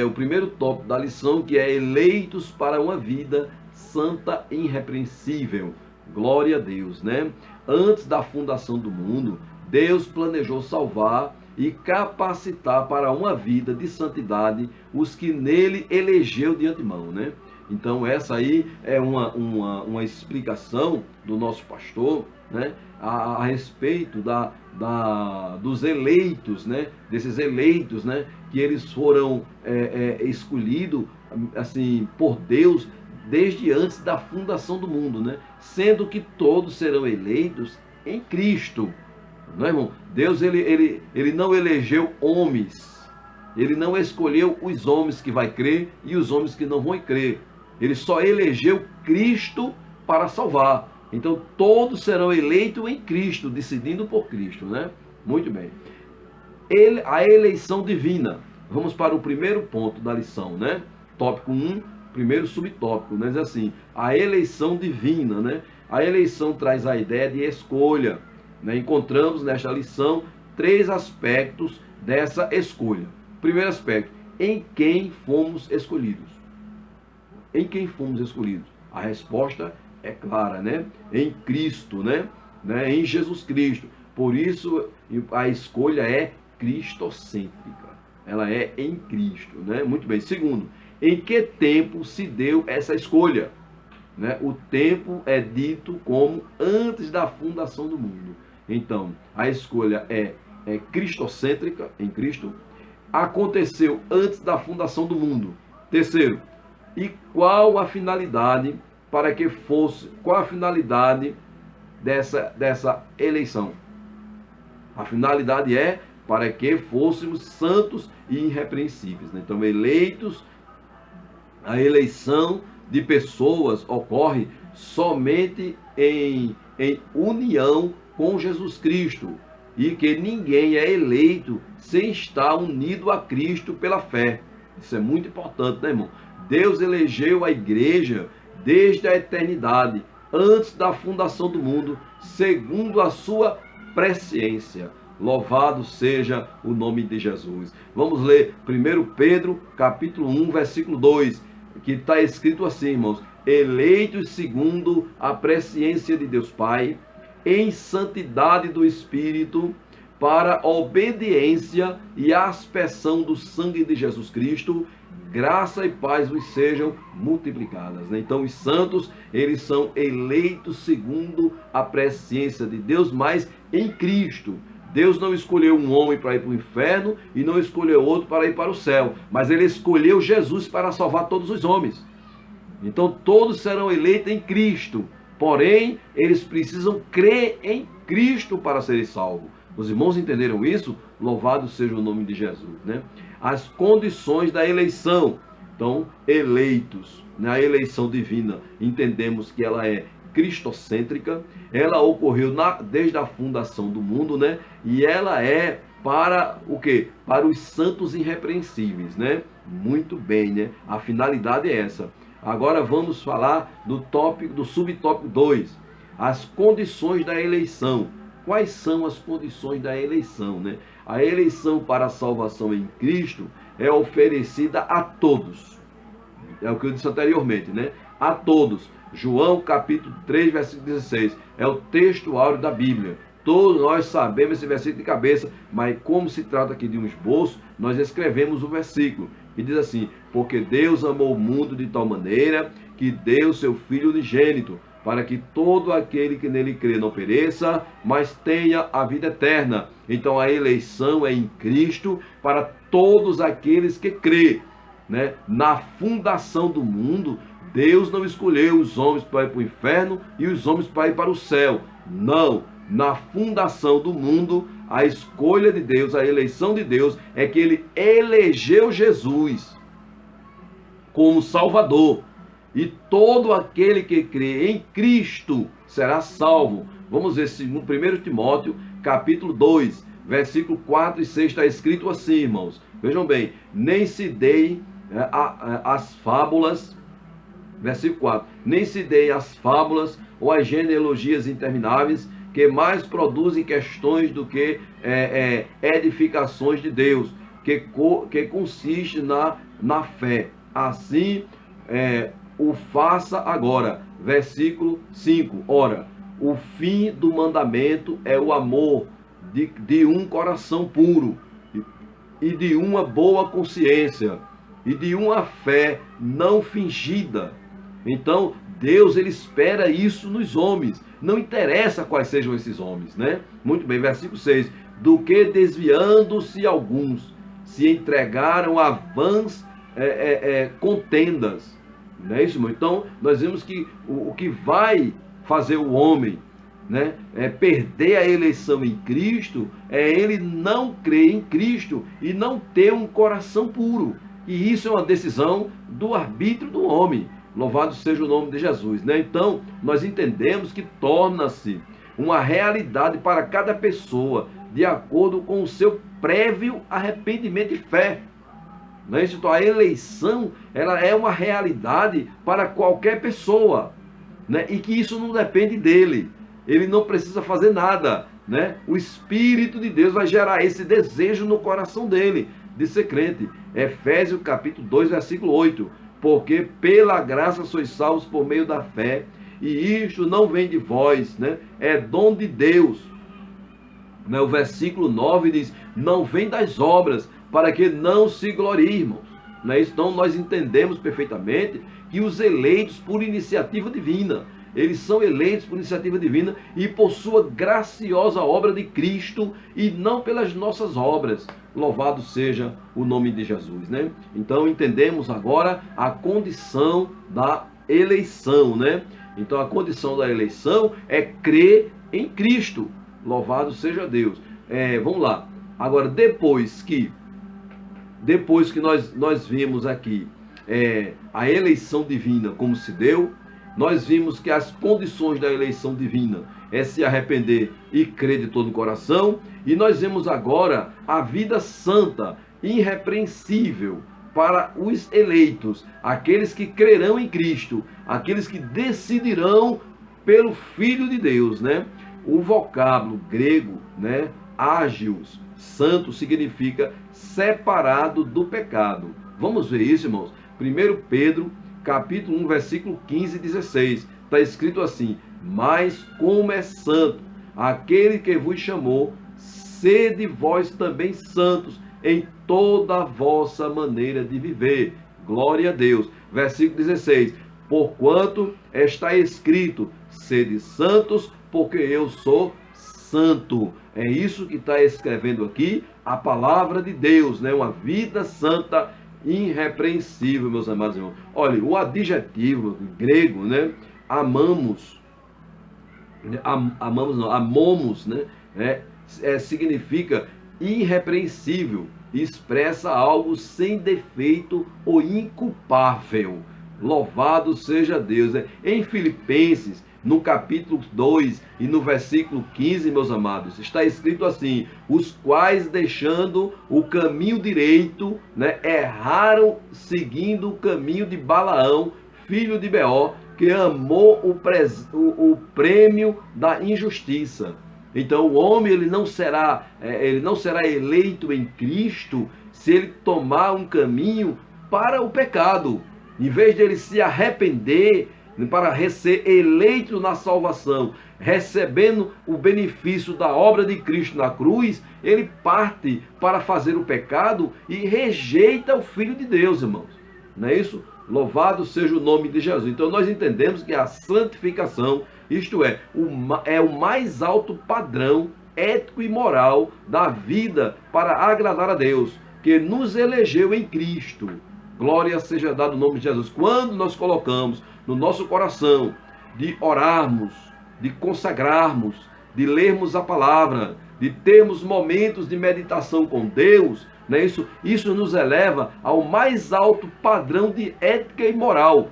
o primeiro tópico da lição, que é eleitos para uma vida santa e irrepreensível. Glória a Deus, né? Antes da fundação do mundo, Deus planejou salvar e capacitar para uma vida de santidade os que nele elegeu de antemão, né? Então essa aí é uma explicação do nosso pastor, né, a respeito dos eleitos, né, desses eleitos, né, que eles foram escolhidos assim por Deus desde antes da fundação do mundo, né, sendo que todos serão eleitos em Cristo, não é, irmão? Deus ele não elegeu homens, ele não escolheu os homens que vai crer e os homens que não vão crer. Ele só elegeu Cristo para salvar. Então todos serão eleitos em Cristo, decidindo por Cristo, né? Muito bem. A eleição divina. Vamos para o primeiro ponto da lição, né? Tópico 1, primeiro subtópico, né? Diz assim: a eleição divina, né? A eleição traz a ideia de escolha, né? Encontramos nesta lição 3 aspectos dessa escolha. Primeiro aspecto: em quem fomos escolhidos. Em quem fomos escolhidos? A resposta é clara, né? Em Cristo, né? Em Jesus Cristo. Por isso a escolha é cristocêntrica. Ela é em Cristo, né? Muito bem. Segundo, em que tempo se deu essa escolha? Né? O tempo é dito como antes da fundação do mundo. Então, a escolha é cristocêntrica, em Cristo. Aconteceu antes da fundação do mundo. Terceiro, e qual a finalidade qual a finalidade dessa eleição? A finalidade é para que fôssemos santos e irrepreensíveis, né? Então, eleitos, a eleição de pessoas ocorre somente em união com Jesus Cristo, e que ninguém é eleito sem estar unido a Cristo pela fé. Isso é muito importante, né, irmão? Deus elegeu a igreja desde a eternidade, antes da fundação do mundo, segundo a sua presciência. Louvado seja o nome de Jesus. Vamos ler 1 Pedro, capítulo 1, versículo 2, que está escrito assim, irmãos: eleitos segundo a presciência de Deus Pai, em santidade do Espírito, para a obediência e a aspersão do sangue de Jesus Cristo, graça e paz vos sejam multiplicadas, né? Então os santos, eles são eleitos segundo a presciência de Deus, mas em Cristo. Deus não escolheu um homem para ir para o inferno e não escolheu outro para ir para o céu, mas ele escolheu Jesus para salvar todos os homens. Então todos serão eleitos em Cristo, porém eles precisam crer em Cristo para serem salvos. Os irmãos entenderam isso? Louvado seja o nome de Jesus, né? As condições da eleição. Então, eleitos, na eleição divina, entendemos que ela é cristocêntrica, ela ocorreu desde a fundação do mundo, né? E ela é para o quê? Para os santos irrepreensíveis, né? Muito bem, né? A finalidade é essa. Agora vamos falar do subtópico 2, as condições da eleição. quais são as condições da eleição, né? A eleição para a salvação em Cristo é oferecida a todos. É o que eu disse anteriormente, né? A todos. João capítulo 3, versículo 16. É o texto áureo da Bíblia. Todos nós sabemos esse versículo de cabeça, mas como se trata aqui de um esboço, nós escrevemos o versículo. E diz assim: porque Deus amou o mundo de tal maneira que deu seu Filho unigênito, para que todo aquele que nele crê não pereça, mas tenha a vida eterna. Então a eleição é em Cristo para todos aqueles que crê, né? Na fundação do mundo, Deus não escolheu os homens para ir para o inferno e os homens para ir para o céu. Não. Na fundação do mundo, a escolha de Deus, a eleição de Deus, é que ele elegeu Jesus como Salvador. E todo aquele que crê em Cristo será salvo. Vamos ver se no 1 Timóteo, capítulo 2, versículo 4 e 6, está escrito assim, irmãos. Vejam bem, nem se deem as fábulas, versículo 4, nem se deem as fábulas ou as genealogias intermináveis, que mais produzem questões do que edificações de Deus, que consiste na fé. Assim, o faça agora. Versículo 5. Ora, o fim do mandamento é o amor de um coração puro e de uma boa consciência e de uma fé não fingida. Então, Deus, ele espera isso nos homens. Não interessa quais sejam esses homens, né? Muito bem, versículo 6. Do que desviando-se alguns, se entregaram a vãs contendas. Não é isso, irmão? Então, nós vemos que o que vai fazer o homem, né, perder a eleição em Cristo, é ele não crer em Cristo e não ter um coração puro. E isso é uma decisão do arbítrio do homem. Louvado seja o nome de Jesus, né? Então, nós entendemos que torna-se uma realidade para cada pessoa, de acordo com o seu prévio arrependimento e fé. Não é isso? Então, a eleição, ela é uma realidade para qualquer pessoa, né? E que isso não depende dele. Ele não precisa fazer nada, né? O Espírito de Deus vai gerar esse desejo no coração dele de ser crente. Efésios capítulo 2, versículo 8. Porque pela graça sois salvos por meio da fé, e isto não vem de vós, né? É dom de Deus. Né? O versículo 9 diz: não vem das obras, para que não se glorie, irmãos. Né? Então nós entendemos perfeitamente que os eleitos por iniciativa divina, eles são eleitos por iniciativa divina e por sua graciosa obra de Cristo e não pelas nossas obras. Louvado seja o nome de Jesus, né? Então entendemos agora a condição da eleição, né? Então a condição da eleição é crer em Cristo. Louvado seja Deus. Vamos lá. Agora, depois que nós vimos aqui a eleição divina como se deu, nós vimos que as condições da eleição divina é se arrepender e crer de todo o coração. E nós vemos agora a vida santa, irrepreensível para os eleitos, aqueles que crerão em Cristo, aqueles que decidirão pelo Filho de Deus, né? O vocábulo grego, né, ágios, santo, significa separado do pecado. Vamos ver isso, irmãos. 1 Pedro capítulo 1, versículo 15 e 16. Está escrito assim: mas como é santo aquele que vos chamou, sede vós também santos em toda a vossa maneira de viver. Glória a Deus. Versículo 16. Porquanto está escrito: sede santos, porque eu sou santo. É isso que está escrevendo aqui a palavra de Deus, né? Uma vida santa, irrepreensível, meus amados irmãos. Olha, o adjetivo grego, né? Amamos, né? Significa irrepreensível, expressa algo sem defeito ou inculpável. Louvado seja Deus, né? Em Filipenses, no capítulo 2 e no versículo 15, meus amados, está escrito assim: os quais, deixando o caminho direito, né, erraram seguindo o caminho de Balaão, filho de Beor, que amou o prêmio da injustiça. Então o homem ele não será eleito em Cristo se ele tomar um caminho para o pecado. Em vez de ele se arrepender para ser eleito na salvação, recebendo o benefício da obra de Cristo na cruz, ele parte para fazer o pecado e rejeita o Filho de Deus, irmãos. Não é isso? Louvado seja o nome de Jesus. Então nós entendemos que a santificação, isto é o mais alto padrão ético e moral da vida para agradar a Deus, que nos elegeu em Cristo. Glória seja dado o nome de Jesus. Quando nós colocamos no nosso coração de orarmos, de consagrarmos, de lermos a palavra, de termos momentos de meditação com Deus, não é isso? Isso nos eleva ao mais alto padrão de ética e moral.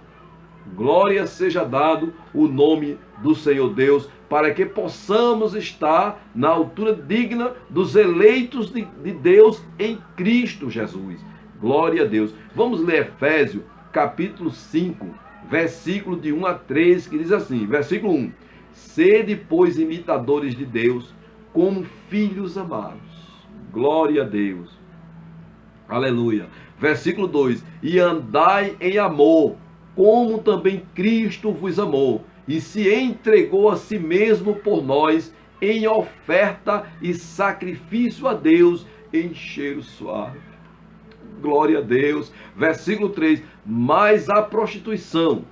Glória seja dado o nome do Senhor Deus, para que possamos estar na altura digna dos eleitos de Deus em Cristo Jesus. Glória a Deus. Vamos ler Efésios, capítulo 5, versículo de 1 a 3, que diz assim, versículo 1. Sede, pois, imitadores de Deus, como filhos amados. Glória a Deus. Aleluia. Versículo 2. E andai em amor, como também Cristo vos amou, e se entregou a si mesmo por nós, em oferta e sacrifício a Deus, em cheiro suave. Glória a Deus. Versículo 3. Mas a prostituição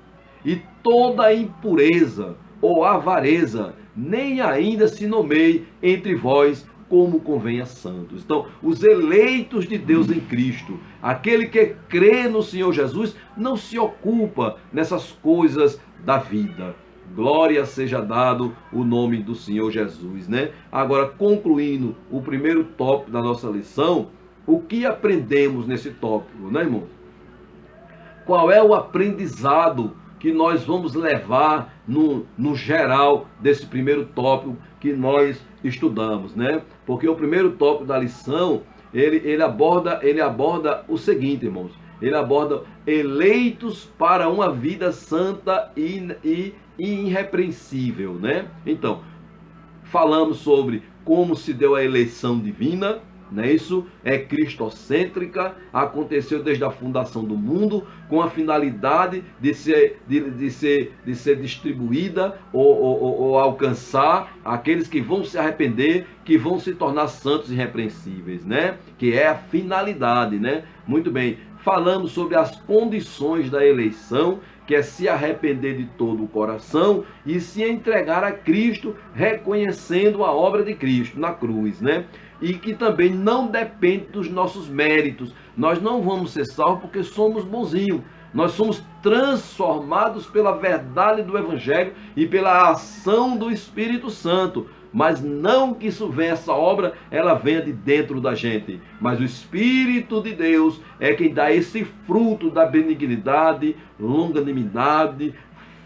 e toda a impureza ou avareza, nem ainda se nomeie entre vós, como convém a santos. Então, os eleitos de Deus em Cristo, aquele que crê no Senhor Jesus, não se ocupa nessas coisas da vida. Glória seja dado o nome do Senhor Jesus, né? Agora, concluindo o primeiro tópico da nossa lição, o que aprendemos nesse tópico, né, irmão? Qual é o aprendizado que nós vamos levar no geral desse primeiro tópico que nós estudamos, né? Porque o primeiro tópico da lição, ele aborda o seguinte, irmãos. Ele aborda eleitos para uma vida santa e irrepreensível, né? Então, falamos sobre como se deu a eleição divina, não é isso? É cristocêntrica, aconteceu desde a fundação do mundo, com a finalidade de ser distribuída ou alcançar aqueles que vão se arrepender, que vão se tornar santos e irrepreensíveis, né? Que é a finalidade, né? Muito bem, falamos sobre as condições da eleição, que é se arrepender de todo o coração e se entregar a Cristo, reconhecendo a obra de Cristo na cruz, né? E que também não depende dos nossos méritos. Nós não vamos ser salvos porque somos bonzinhos. Nós somos transformados pela verdade do Evangelho e pela ação do Espírito Santo. Mas não que isso venha, essa obra, ela venha de dentro da gente. Mas o Espírito de Deus é quem dá esse fruto da benignidade, longanimidade,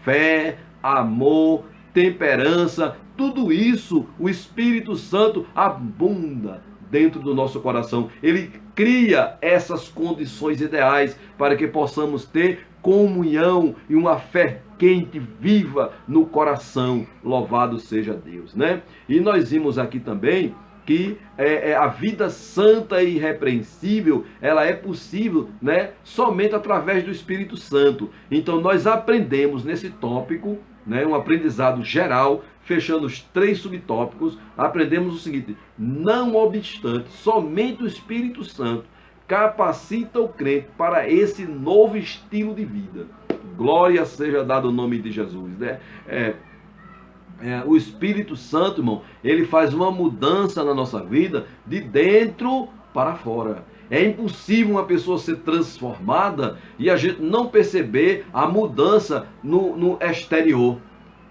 fé, amor, temperança. Tudo isso, o Espírito Santo abunda dentro do nosso coração. Ele cria essas condições ideais para que possamos ter comunhão e uma fé quente, viva no coração. Louvado seja Deus, né? E nós vimos aqui também que a vida santa e irrepreensível, ela é possível, né, somente através do Espírito Santo. Então nós aprendemos nesse tópico, né, um aprendizado geral, fechando os 3 subtópicos, aprendemos o seguinte: não obstante, somente o Espírito Santo capacita o crente para esse novo estilo de vida. Glória seja dado o nome de Jesus, né? O Espírito Santo, irmão, ele faz uma mudança na nossa vida de dentro para fora. É impossível uma pessoa ser transformada e a gente não perceber a mudança no exterior.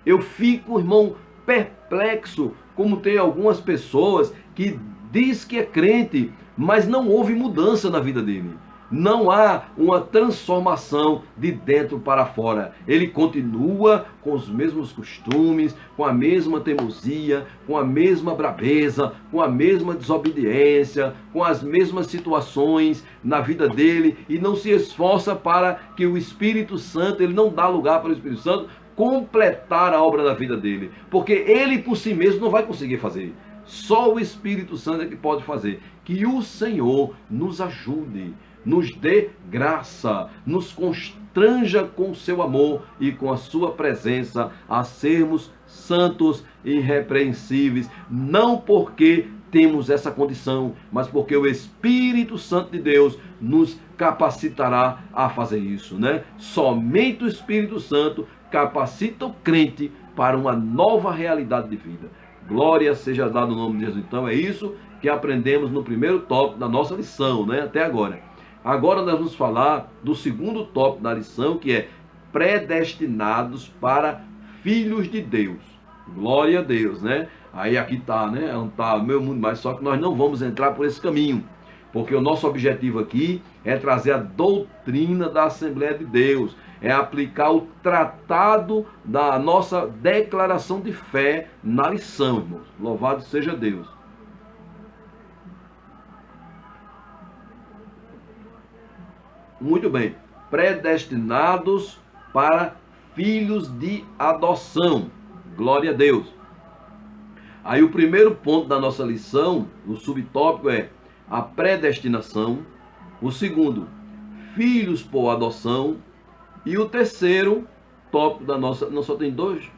Eu fico, irmão, perplexo como tem algumas pessoas que diz que é crente, mas não houve mudança na vida dele. Não há uma transformação de dentro para fora. Ele continua com os mesmos costumes, com a mesma teimosia, com a mesma brabeza, com a mesma desobediência, com as mesmas situações na vida dele e não se esforça para que o Espírito Santo, ele não dá lugar para o Espírito Santo completar a obra da vida dele, porque ele por si mesmo não vai conseguir fazer. Só o Espírito Santo é que pode fazer. Que o Senhor nos ajude, nos dê graça, nos constranja com o seu amor e com a sua presença a sermos santos e irrepreensíveis, não porque temos essa condição, mas porque o Espírito Santo de Deus nos capacitará a fazer isso, né? Somente o Espírito Santo capacita o crente para uma nova realidade de vida. Glória seja dada no nome de Jesus. Então é isso que aprendemos no primeiro tópico da nossa lição, né? Até agora. Agora nós vamos falar do segundo tópico da lição, que é predestinados para filhos de Deus. Glória a Deus, né? Aí aqui tá, né? Tá o meu mundo, mas só que nós não vamos entrar por esse caminho, porque o nosso objetivo aqui é trazer a doutrina da Assembleia de Deus, é aplicar o tratado da nossa declaração de fé na lição, irmãos. Louvado seja Deus. Muito bem. Predestinados para filhos de adoção. Glória a Deus. Aí o primeiro ponto da nossa lição, o subtópico é a predestinação. O segundo, filhos por adoção. E o terceiro tópico da nossa... Não, só tem dois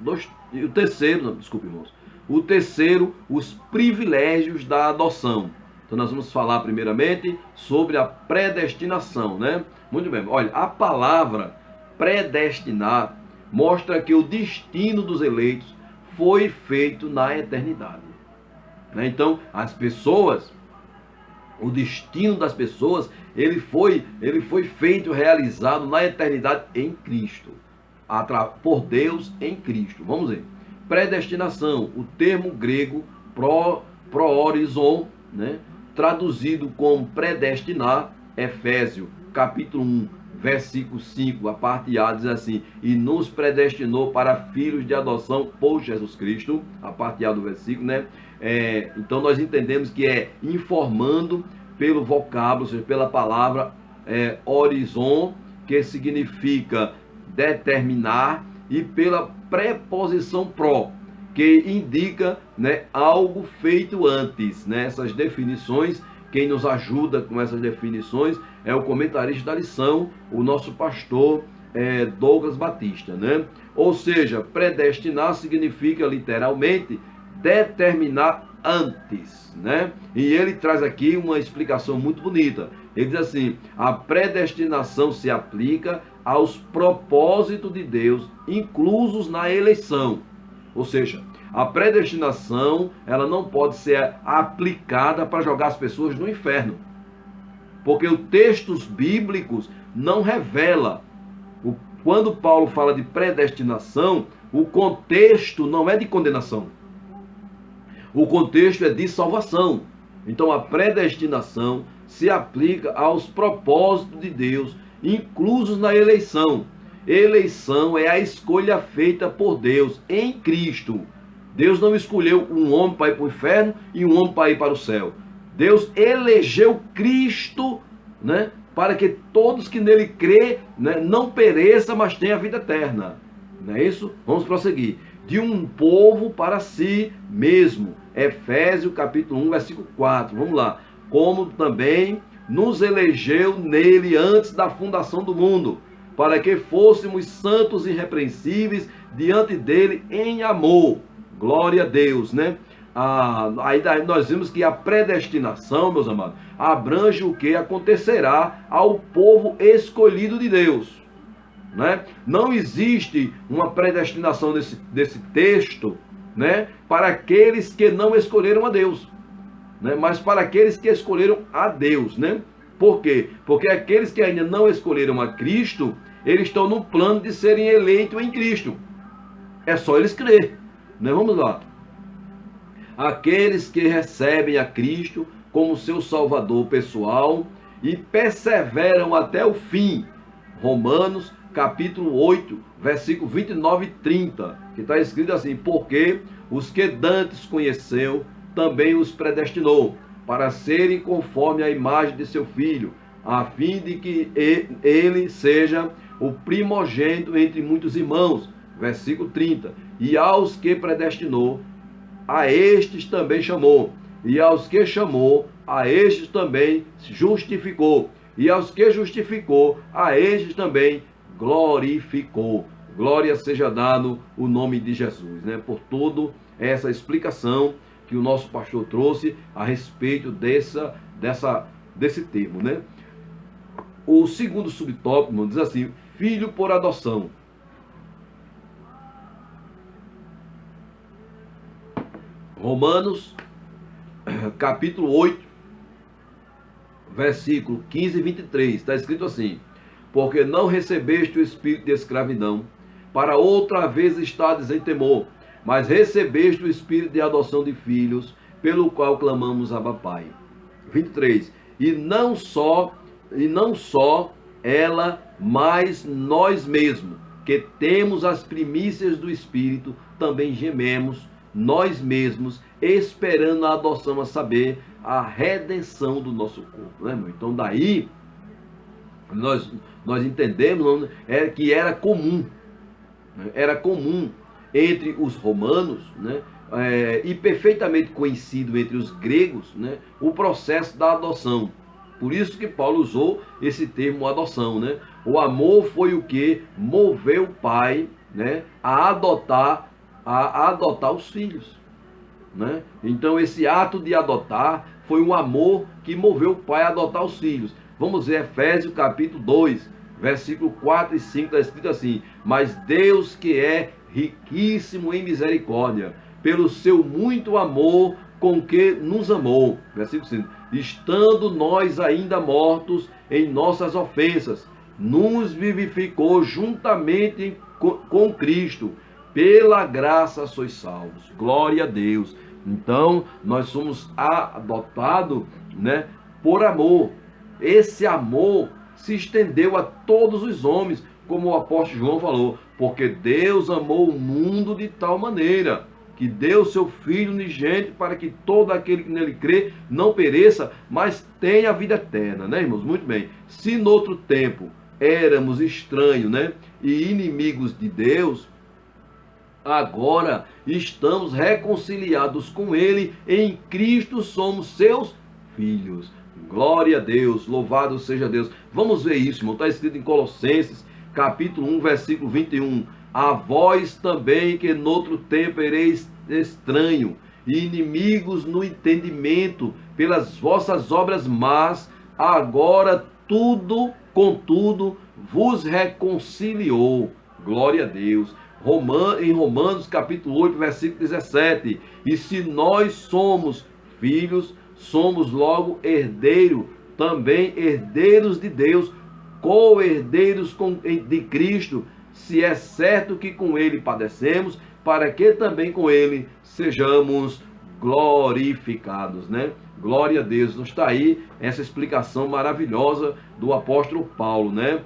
e o terceiro, não, desculpe, irmãos. O terceiro, os privilégios da adoção. Então nós vamos falar primeiramente sobre a predestinação, né? Muito bem. Olha, a palavra predestinar mostra que o destino dos eleitos foi feito na eternidade, né? Então, as pessoas, o destino das pessoas, ele foi feito, realizado na eternidade em Cristo, por Deus em Cristo. Vamos ver. Predestinação, o termo grego prohorizon, né? Traduzido como predestinar, Efésios, capítulo 1, versículo 5, a parte A diz assim: e nos predestinou para filhos de adoção por Jesus Cristo, a parte A do versículo, né? Então nós entendemos que é informando pelo vocábulo, ou seja, pela palavra horizon, que significa determinar, e pela preposição pro, que indica, né, algo feito antes, né? Essas definições, quem nos ajuda com essas definições é o comentarista da lição, o nosso pastor Douglas Batista, né? Ou seja, predestinar significa literalmente determinar antes, né? E ele traz aqui uma explicação muito bonita. Ele diz assim: a predestinação se aplica aos propósitos de Deus inclusos na eleição. Ou seja, a predestinação, ela não pode ser aplicada para jogar as pessoas no inferno, porque os textos bíblicos não revela. Quando Paulo fala de predestinação, o contexto não é de condenação, o contexto é de salvação. Então a predestinação se aplica aos propósitos de Deus inclusos na eleição. Eleição é a escolha feita por Deus em Cristo. Deus não escolheu um homem para ir para o inferno e um homem para ir para o céu. Deus elegeu Cristo, né, para que todos que nele crê, né, não pereçam, mas tenham a vida eterna. Não é isso? Vamos prosseguir. De um povo para si mesmo. Efésios capítulo 1, versículo 4. Vamos lá. Como também nos elegeu nele antes da fundação do mundo, para que fôssemos santos e irrepreensíveis diante dele em amor. Glória a Deus, né? Aí nós vimos que a predestinação, meus amados, abrange o que acontecerá ao povo escolhido de Deus, né? Não existe uma predestinação desse texto, né, para aqueles que não escolheram a Deus, né, mas para aqueles que escolheram a Deus, né? Por quê? Porque aqueles que ainda não escolheram a Cristo, eles estão no plano de serem eleitos em Cristo. É só eles crer, né? Vamos lá. Aqueles que recebem a Cristo como seu Salvador pessoal e perseveram até o fim. Romanos capítulo 8, versículo 29 e 30, que está escrito assim: porque os que dantes conheceu, também os predestinou, para serem conforme a imagem de seu Filho, a fim de que ele seja o primogênito entre muitos irmãos. versículo 30. E aos que predestinou, a estes também chamou. E aos que chamou, a estes também justificou. E aos que justificou, a estes também glorificou. Glória seja dado o nome de Jesus, né? Por toda essa explicação que o nosso pastor trouxe a respeito desse termo, né? O segundo subtópico, irmão, diz assim: filho por adoção. Romanos, capítulo 8, versículo 15 e 23, está escrito assim: porque não recebeste o espírito de escravidão, para outra vez estades em temor, mas recebeste o espírito de adoção de filhos, pelo qual clamamos Abba Pai. 23. E não só ela, mas nós mesmos, que temos as primícias do Espírito, também gememos, nós mesmos, esperando a adoção, a saber, a redenção do nosso corpo. Né, irmão? Então daí, nós entendemos que era comum entre os romanos, né, e perfeitamente conhecido entre os gregos, né, o processo da adoção. Por isso que Paulo usou esse termo adoção, né? O amor foi o que moveu o pai, né, a adotar os filhos, né? Então esse ato de adotar foi um amor que moveu o pai a adotar os filhos. Vamos ver Efésios capítulo 2, versículo 4 e 5, está escrito assim: mas Deus, que é riquíssimo em misericórdia, pelo seu muito amor com que nos amou, versículo 5, estando nós ainda mortos em nossas ofensas, nos vivificou juntamente com Cristo, pela graça sois salvos. Glória a Deus. Então nós somos adotados, né, por amor. Esse amor se estendeu a todos os homens, como o apóstolo João falou, porque Deus amou o mundo de tal maneira que deu seu Filho unigênito, para que todo aquele que nele crê não pereça, mas tenha a vida eterna, né, irmãos? Muito bem. Se no outro tempo éramos estranhos, né, e inimigos de Deus, agora estamos reconciliados com Ele, em Cristo somos seus filhos. Glória a Deus, louvado seja Deus. Vamos ver isso, irmão. Está escrito em Colossenses, capítulo 1, versículo 21. A vós também, que noutro tempo ereis estranho e inimigos no entendimento pelas vossas obras más, agora contudo, vos reconciliou. Glória a Deus. Em Romanos, capítulo 8, versículo 17. E se nós somos filhos, somos logo herdeiros, também herdeiros de Deus, co-herdeiros de Cristo, se é certo que com ele padecemos, para que também com ele sejamos glorificados, né? Glória a Deus. Então está aí essa explicação maravilhosa do apóstolo Paulo, né?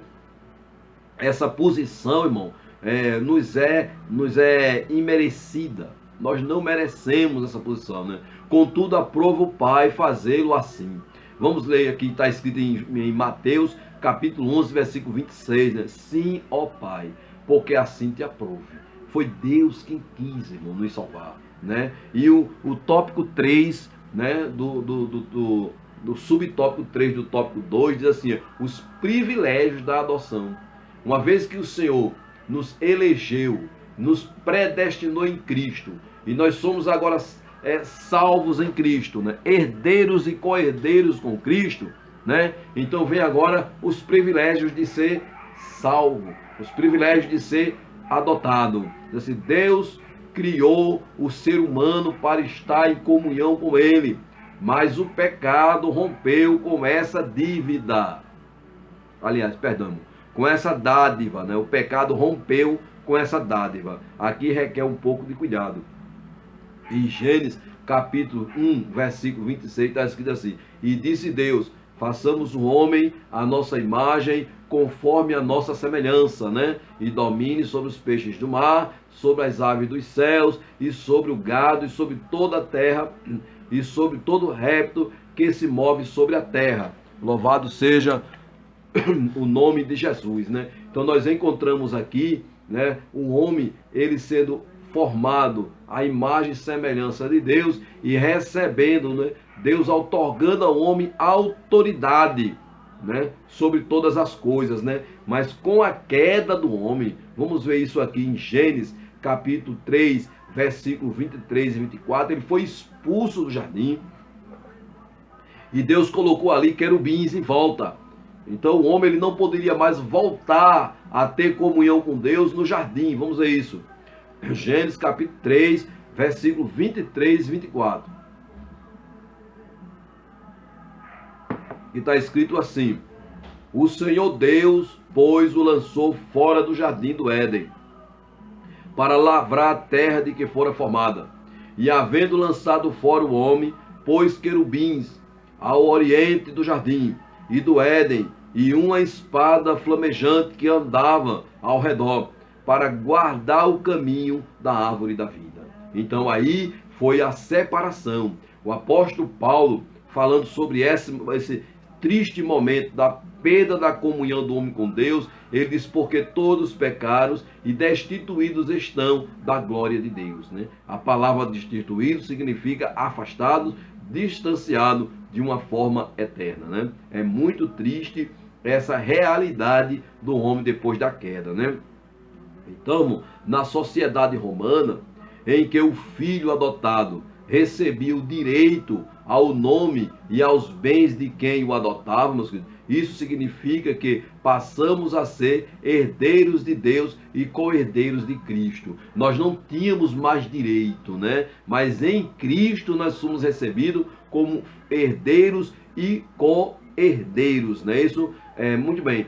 Essa posição, irmão, nos é imerecida. Nós não merecemos essa posição, né? Contudo, aprova o Pai fazê-lo assim. Vamos ler aqui, está escrito em Mateus, capítulo 11, versículo 26, né? Sim, ó Pai, porque assim te aprove. Foi Deus quem quis, irmão, nos salvar, né? E o tópico 3, né, do subtópico 3 do tópico 2, diz assim: os privilégios da adoção. Uma vez que o Senhor nos elegeu, nos predestinou em Cristo, e nós somos agora salvos em Cristo, né? Herdeiros e co-herdeiros com Cristo, né? Então vem agora os privilégios de ser salvo, os privilégios de ser adotado. Assim, Deus criou o ser humano para estar em comunhão com Ele, mas o pecado rompeu com essa dívida. Aliás, perdão, com essa dádiva, né? O pecado rompeu com essa dádiva. Aqui requer um pouco de cuidado. Em Gênesis capítulo 1, versículo 26, está escrito assim: e disse Deus, façamos o homem à nossa imagem, conforme a nossa semelhança, né? E domine sobre os peixes do mar, sobre as aves dos céus, e sobre o gado, e sobre toda a terra, e sobre todo réptil que se move sobre a terra. Louvado seja o nome de Jesus, né? Então nós encontramos aqui né? O homem, ele sendo formado à imagem e semelhança de Deus e recebendo, né, Deus outorgando ao homem autoridade, né, sobre todas as coisas, né? Mas com a queda do homem, vamos ver isso aqui em Gênesis capítulo 3, versículo 23 e 24, ele foi expulso do jardim e Deus colocou ali querubins em volta. Então o homem, ele não poderia mais voltar a ter comunhão com Deus no jardim. Vamos ver isso. Gênesis capítulo 3, versículo 23 e 24. E está escrito assim: o Senhor Deus, pois, o lançou fora do jardim do Éden, para lavrar a terra de que fora formada. E havendo lançado fora o homem, pôs querubins ao oriente do jardim e do Éden, e uma espada flamejante que andava ao redor, para guardar o caminho da árvore da vida. Então aí foi a separação. O apóstolo Paulo, falando sobre esse triste momento da perda da comunhão do homem com Deus, ele diz: porque todos pecaram e destituídos estão da glória de Deus, né? A palavra destituído significa afastado, distanciado de uma forma eterna, né? É muito triste essa realidade do homem depois da queda, né? Então, na sociedade romana, em que o filho adotado recebia o direito ao nome e aos bens de quem o adotava, meus queridos, isso significa que passamos a ser herdeiros de Deus e co-herdeiros de Cristo. Nós não tínhamos mais direito, né? Mas em Cristo nós somos recebidos como herdeiros e co-herdeiros, né? Isso é muito bem.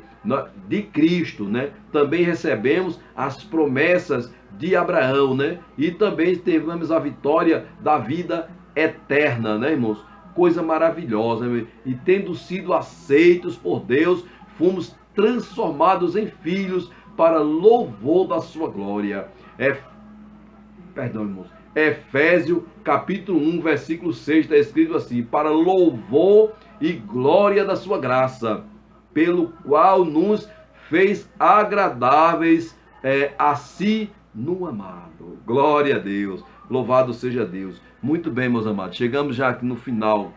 De Cristo, né? Também recebemos as promessas de Abraão, né? E também tivemos a vitória da vida eterna, né, irmãos? Coisa maravilhosa, né? E tendo sido aceitos por Deus, fomos transformados em filhos para louvor da sua glória. Perdão, irmãos. Efésios capítulo 1, versículo 6, está escrito assim: para louvor e glória da sua graça, pelo qual nos fez agradáveis a si no amado. Glória a Deus, louvado seja Deus. Muito bem, meus amados, chegamos já aqui no final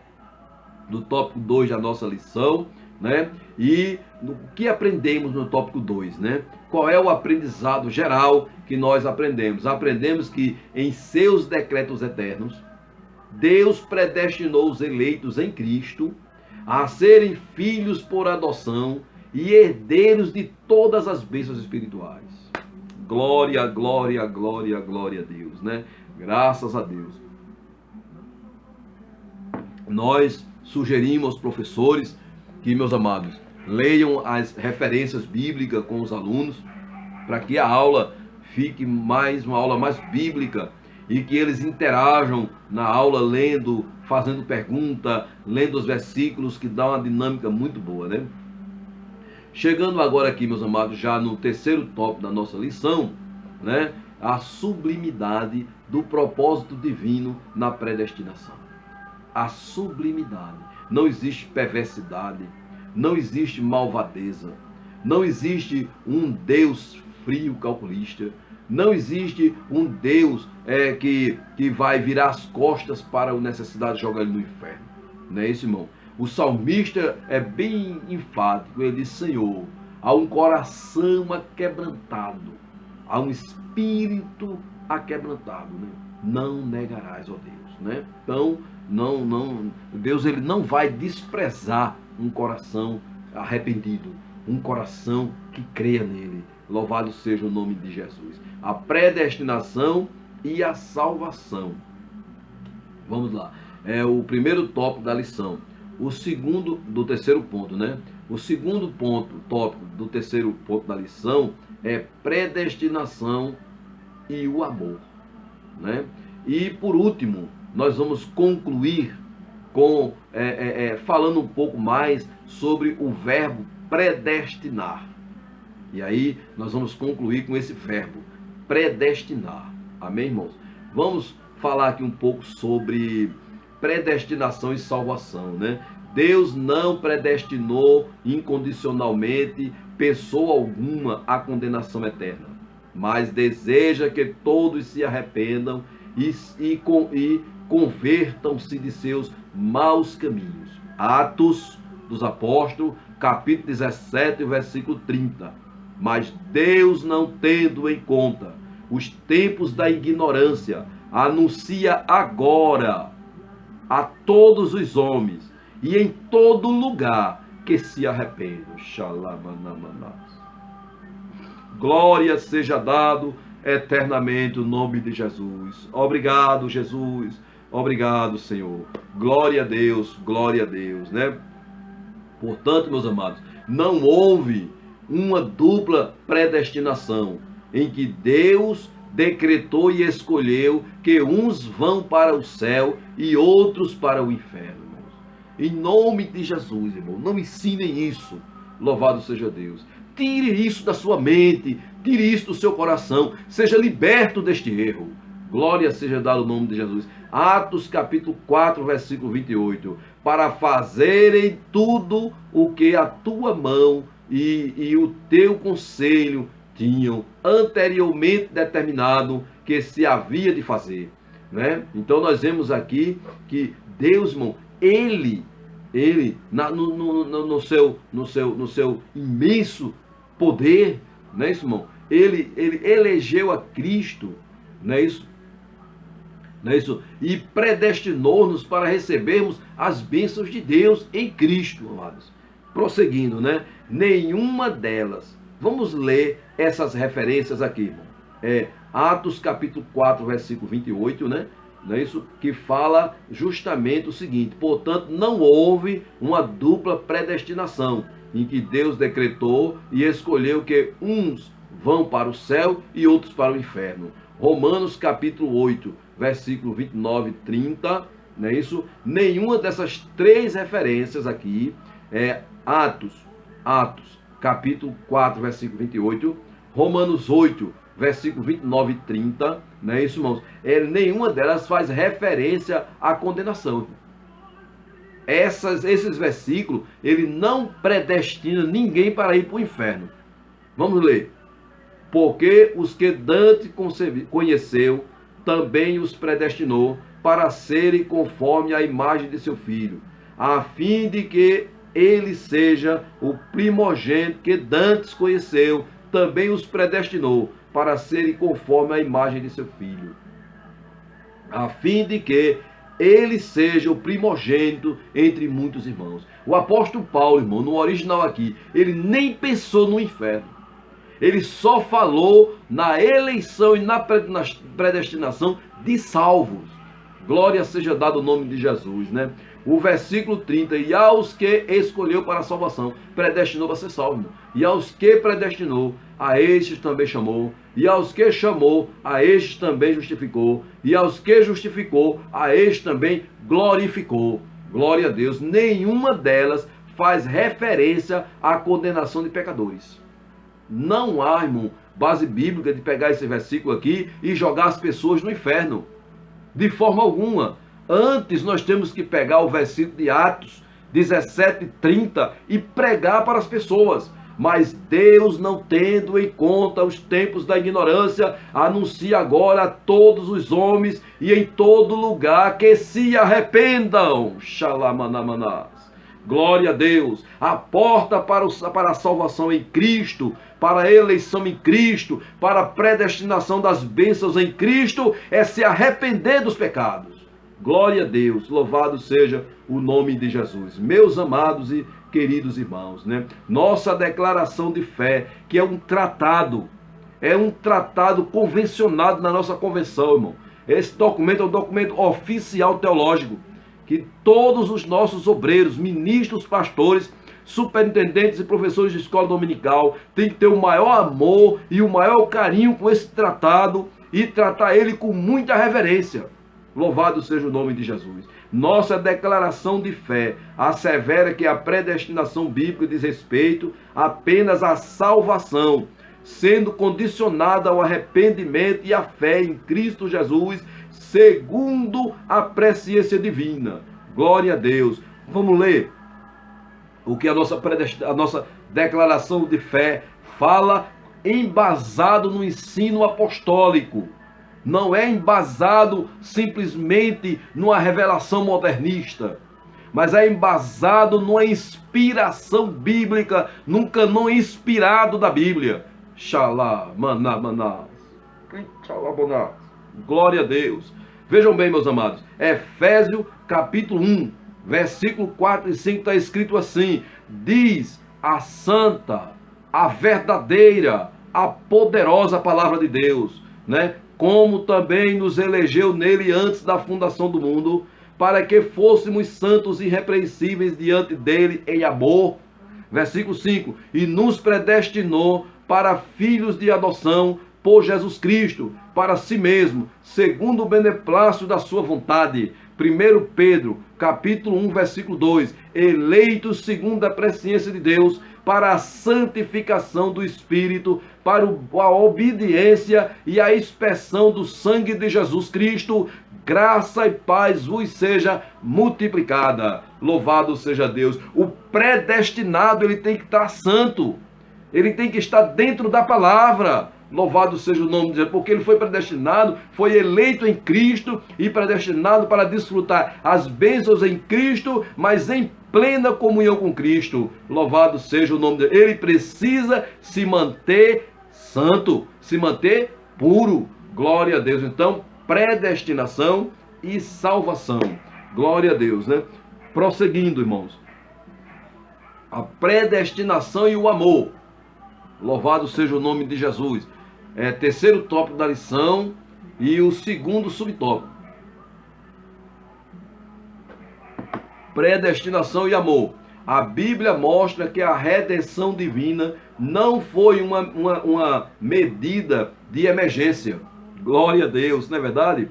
do tópico 2 da nossa lição, né? E o que aprendemos no tópico 2, né? Qual é o aprendizado geral que nós aprendemos? Aprendemos que em seus decretos eternos, Deus predestinou os eleitos em Cristo a serem filhos por adoção e herdeiros de todas as bênçãos espirituais. Glória, glória, glória, glória a Deus, né? Graças a Deus. Nós sugerimos aos professores que, meus amados, leiam as referências bíblicas com os alunos, para que a aula fique uma aula mais bíblica, e que eles interajam na aula lendo, fazendo pergunta, lendo os versículos, que dá uma dinâmica muito boa, né? Chegando agora aqui, meus amados, já no terceiro tópico da nossa lição, né? A sublimidade do propósito divino na predestinação. A sublimidade. Não existe perversidade, não existe malvadeza, não existe um Deus frio calculista, não existe um Deus que vai virar as costas para a necessidade de jogar ele no inferno. Não é isso, irmão? O salmista é bem enfático, ele diz: Senhor, há um coração aquebrantado, há um espírito aquebrantado, né? Não negarás, ó Deus, né? Então, Deus, ele não vai desprezar um coração arrependido, um coração que creia nele. Louvado seja o nome de Jesus. A predestinação e a salvação. Vamos lá. É o primeiro tópico da lição. O segundo, do terceiro ponto, né? O segundo tópico do terceiro ponto da lição é predestinação e o amor, né? E por último, nós vamos concluir com falando um pouco mais sobre o verbo predestinar. E aí nós vamos concluir com esse verbo predestinar. Amém, irmãos? Vamos falar aqui um pouco sobre predestinação e salvação, né? Deus não predestinou incondicionalmente pessoa alguma à condenação eterna. mas deseja que todos se arrependam e convertam-se de seus maus caminhos. Atos dos Apóstolos, capítulo 17, versículo 30. Mas Deus, não tendo em conta os tempos da ignorância, anuncia agora a todos os homens e em todo lugar que se arrependam. Xalamanamanas. Glória seja dado eternamente o nome de Jesus. Obrigado, Jesus. Obrigado, Senhor. Glória a Deus, né? Portanto, meus amados, não houve uma dupla predestinação em que Deus decretou e escolheu que uns vão para o céu e outros para o inferno, irmãos. Em nome de Jesus, irmão, não ensinem isso. Louvado seja Deus. Tire isso da sua mente, tire isso do seu coração, seja liberto deste erro. Glória seja dado o nome de Jesus. Atos capítulo 4, versículo 28. Para fazerem tudo o que a tua mão e o teu conselho tinham anteriormente determinado que se havia de fazer, né? Então nós vemos aqui que Deus, irmão, ele no seu imenso poder, não é isso, irmão? Ele elegeu a Cristo, não é isso? Não é isso? E predestinou-nos para recebermos as bênçãos de Deus em Cristo, amados. Prosseguindo, né? Nenhuma delas. Vamos ler essas referências aqui, irmão. Atos capítulo 4, versículo 28, né? Não é isso? Que fala justamente o seguinte: portanto, não houve uma dupla predestinação, em que Deus decretou e escolheu que uns vão para o céu e outros para o inferno. Romanos capítulo 8, versículo 29 e 30, não é isso? Nenhuma dessas três referências aqui, Atos, capítulo 4, versículo 28, Romanos 8, versículo 29 e 30, não é isso, irmãos? Nenhuma delas faz referência à condenação. Esses versículos, ele não predestina ninguém para ir para o inferno. Vamos ler. Porque os que Dante conheceu, também os predestinou para serem conforme a imagem de seu filho, a fim de que ele seja o primogênito que Dantes conheceu, também os predestinou para serem conforme a imagem de seu filho, a fim de que ele seja o primogênito entre muitos irmãos. O apóstolo Paulo, irmão, no original aqui, ele nem pensou no inferno. Ele só falou na eleição e na predestinação de salvos. Glória seja dado o nome de Jesus, né? O versículo 30, e aos que escolheu para a salvação, predestinou para ser salvo, irmão. E aos que predestinou, a estes também chamou. E aos que chamou, a estes também justificou. E aos que justificou, a estes também glorificou. Glória a Deus. Nenhuma delas faz referência à condenação de pecadores. Não há, irmão, base bíblica de pegar esse versículo aqui e jogar as pessoas no inferno. De forma alguma. Antes nós temos que pegar o versículo de Atos 17, 30 e pregar para as pessoas. Mas Deus, não tendo em conta os tempos da ignorância, anuncia agora a todos os homens e em todo lugar que se arrependam. Xalamanamanas. Glória a Deus. A porta para a salvação em Cristo, para a eleição em Cristo, para a predestinação das bênçãos em Cristo, é se arrepender dos pecados. Glória a Deus. Louvado seja o nome de Jesus. Meus amados e queridos irmãos, né? Nossa declaração de fé, que é um tratado convencionado na nossa convenção, irmão. Esse documento é um documento oficial teológico, que todos os nossos obreiros, ministros, pastores, superintendentes e professores de escola dominical têm que ter o maior amor e o maior carinho com esse tratado e tratar ele com muita reverência. Louvado seja o nome de Jesus. Nossa declaração de fé assevera que a predestinação bíblica diz respeito apenas à salvação, sendo condicionada ao arrependimento e à fé em Cristo Jesus, segundo a presciência divina. Glória a Deus. Vamos ler o que a nossa declaração de fé fala embasado no ensino apostólico. Não é embasado simplesmente numa revelação modernista, mas é embasado numa inspiração bíblica, num cânon inspirado da Bíblia. Glória a Deus. Vejam bem, meus amados, Efésios capítulo 1, versículo 4 e 5 está escrito assim: diz a santa, a verdadeira, a poderosa palavra de Deus, né? Como também nos elegeu nele antes da fundação do mundo, para que fôssemos santos e irrepreensíveis diante dele em amor. Versículo 5: e nos predestinou para filhos de adoção por Jesus Cristo, para si mesmo, segundo o beneplácito da sua vontade. 1 Pedro, capítulo 1, versículo 2, eleitos segundo a presciência de Deus, para a santificação do Espírito, para a obediência e a expressão do sangue de Jesus Cristo, graça e paz vos seja multiplicada. Louvado seja Deus. O predestinado, ele tem que estar santo, ele tem que estar dentro da palavra. Louvado seja o nome de Deus, porque ele foi predestinado, foi eleito em Cristo e predestinado para desfrutar as bênçãos em Cristo, mas em plena comunhão com Cristo. Louvado seja o nome de Deus. Ele precisa se manter santo, se manter puro. Glória a Deus. Então, predestinação e salvação. Glória a Deus, né? Prosseguindo, irmãos. A predestinação e o amor. Louvado seja o nome de Jesus. Terceiro tópico da lição e o segundo subtópico. Predestinação e amor. A Bíblia mostra que a redenção divina não foi uma medida de emergência. Glória a Deus, não é verdade?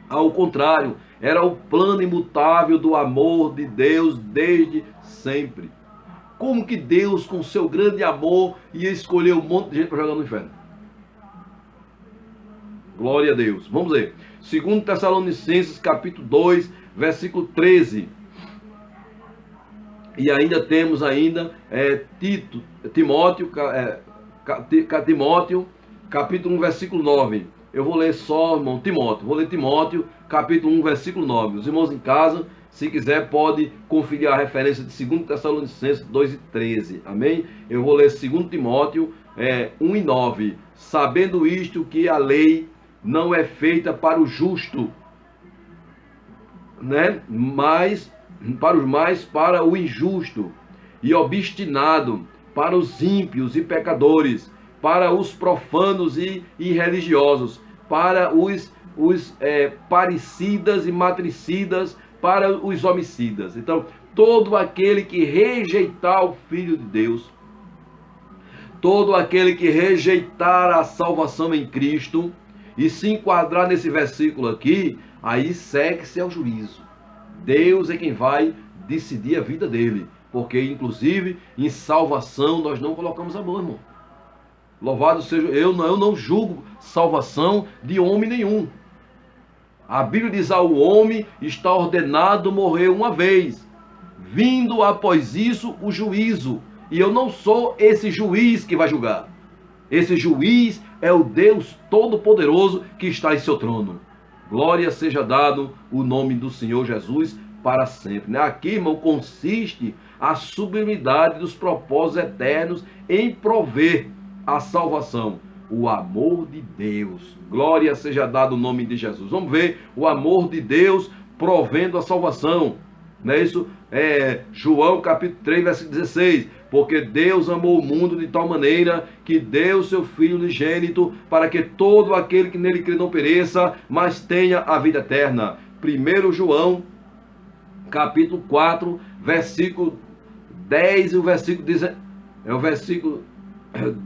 Ao contrário, era o plano imutável do amor de Deus desde sempre. Como que Deus, com seu grande amor, ia escolher um monte de gente para jogar no inferno? Glória a Deus. Vamos ver. 2 Tessalonicenses, capítulo 2, versículo 13. E ainda temos Timóteo, capítulo 1, versículo 9. Eu vou ler só, irmão, Timóteo. Vou ler Timóteo, capítulo 1, versículo 9. Os irmãos em casa, se quiser, pode conferir a referência de 2 Tessalonicenses 2 e 13. Amém? Eu vou ler 2 Timóteo 1 e 9. Sabendo isto, que a lei não é feita para o justo, né? Mas para o injusto, e obstinado, para os ímpios e pecadores, para os profanos e irreligiosos, para os parricidas e matricidas, para os homicidas. Então, todo aquele que rejeitar o Filho de Deus, todo aquele que rejeitar a salvação em Cristo e se enquadrar nesse versículo aqui, aí segue-se ao juízo. Deus é quem vai decidir a vida dele, porque inclusive em salvação nós não colocamos a mão, irmão. Louvado seja, eu não julgo salvação de homem nenhum. A Bíblia diz: ao homem está ordenado morrer uma vez, vindo após isso o juízo. E eu não sou esse juiz que vai julgar. Esse juiz é o Deus Todo-Poderoso que está em seu trono. Glória seja dado o nome do Senhor Jesus para sempre. Aqui, irmão, consiste a sublimidade dos propósitos eternos em prover a salvação. O amor de Deus. Glória seja dado o nome de Jesus. Vamos ver o amor de Deus provendo a salvação. Não é isso? João capítulo 3, versículo 16. Porque Deus amou o mundo de tal maneira que deu seu Filho unigênito, para que todo aquele que nele crê não pereça, mas tenha a vida eterna. 1 João capítulo 4, versículo 10 e o versículo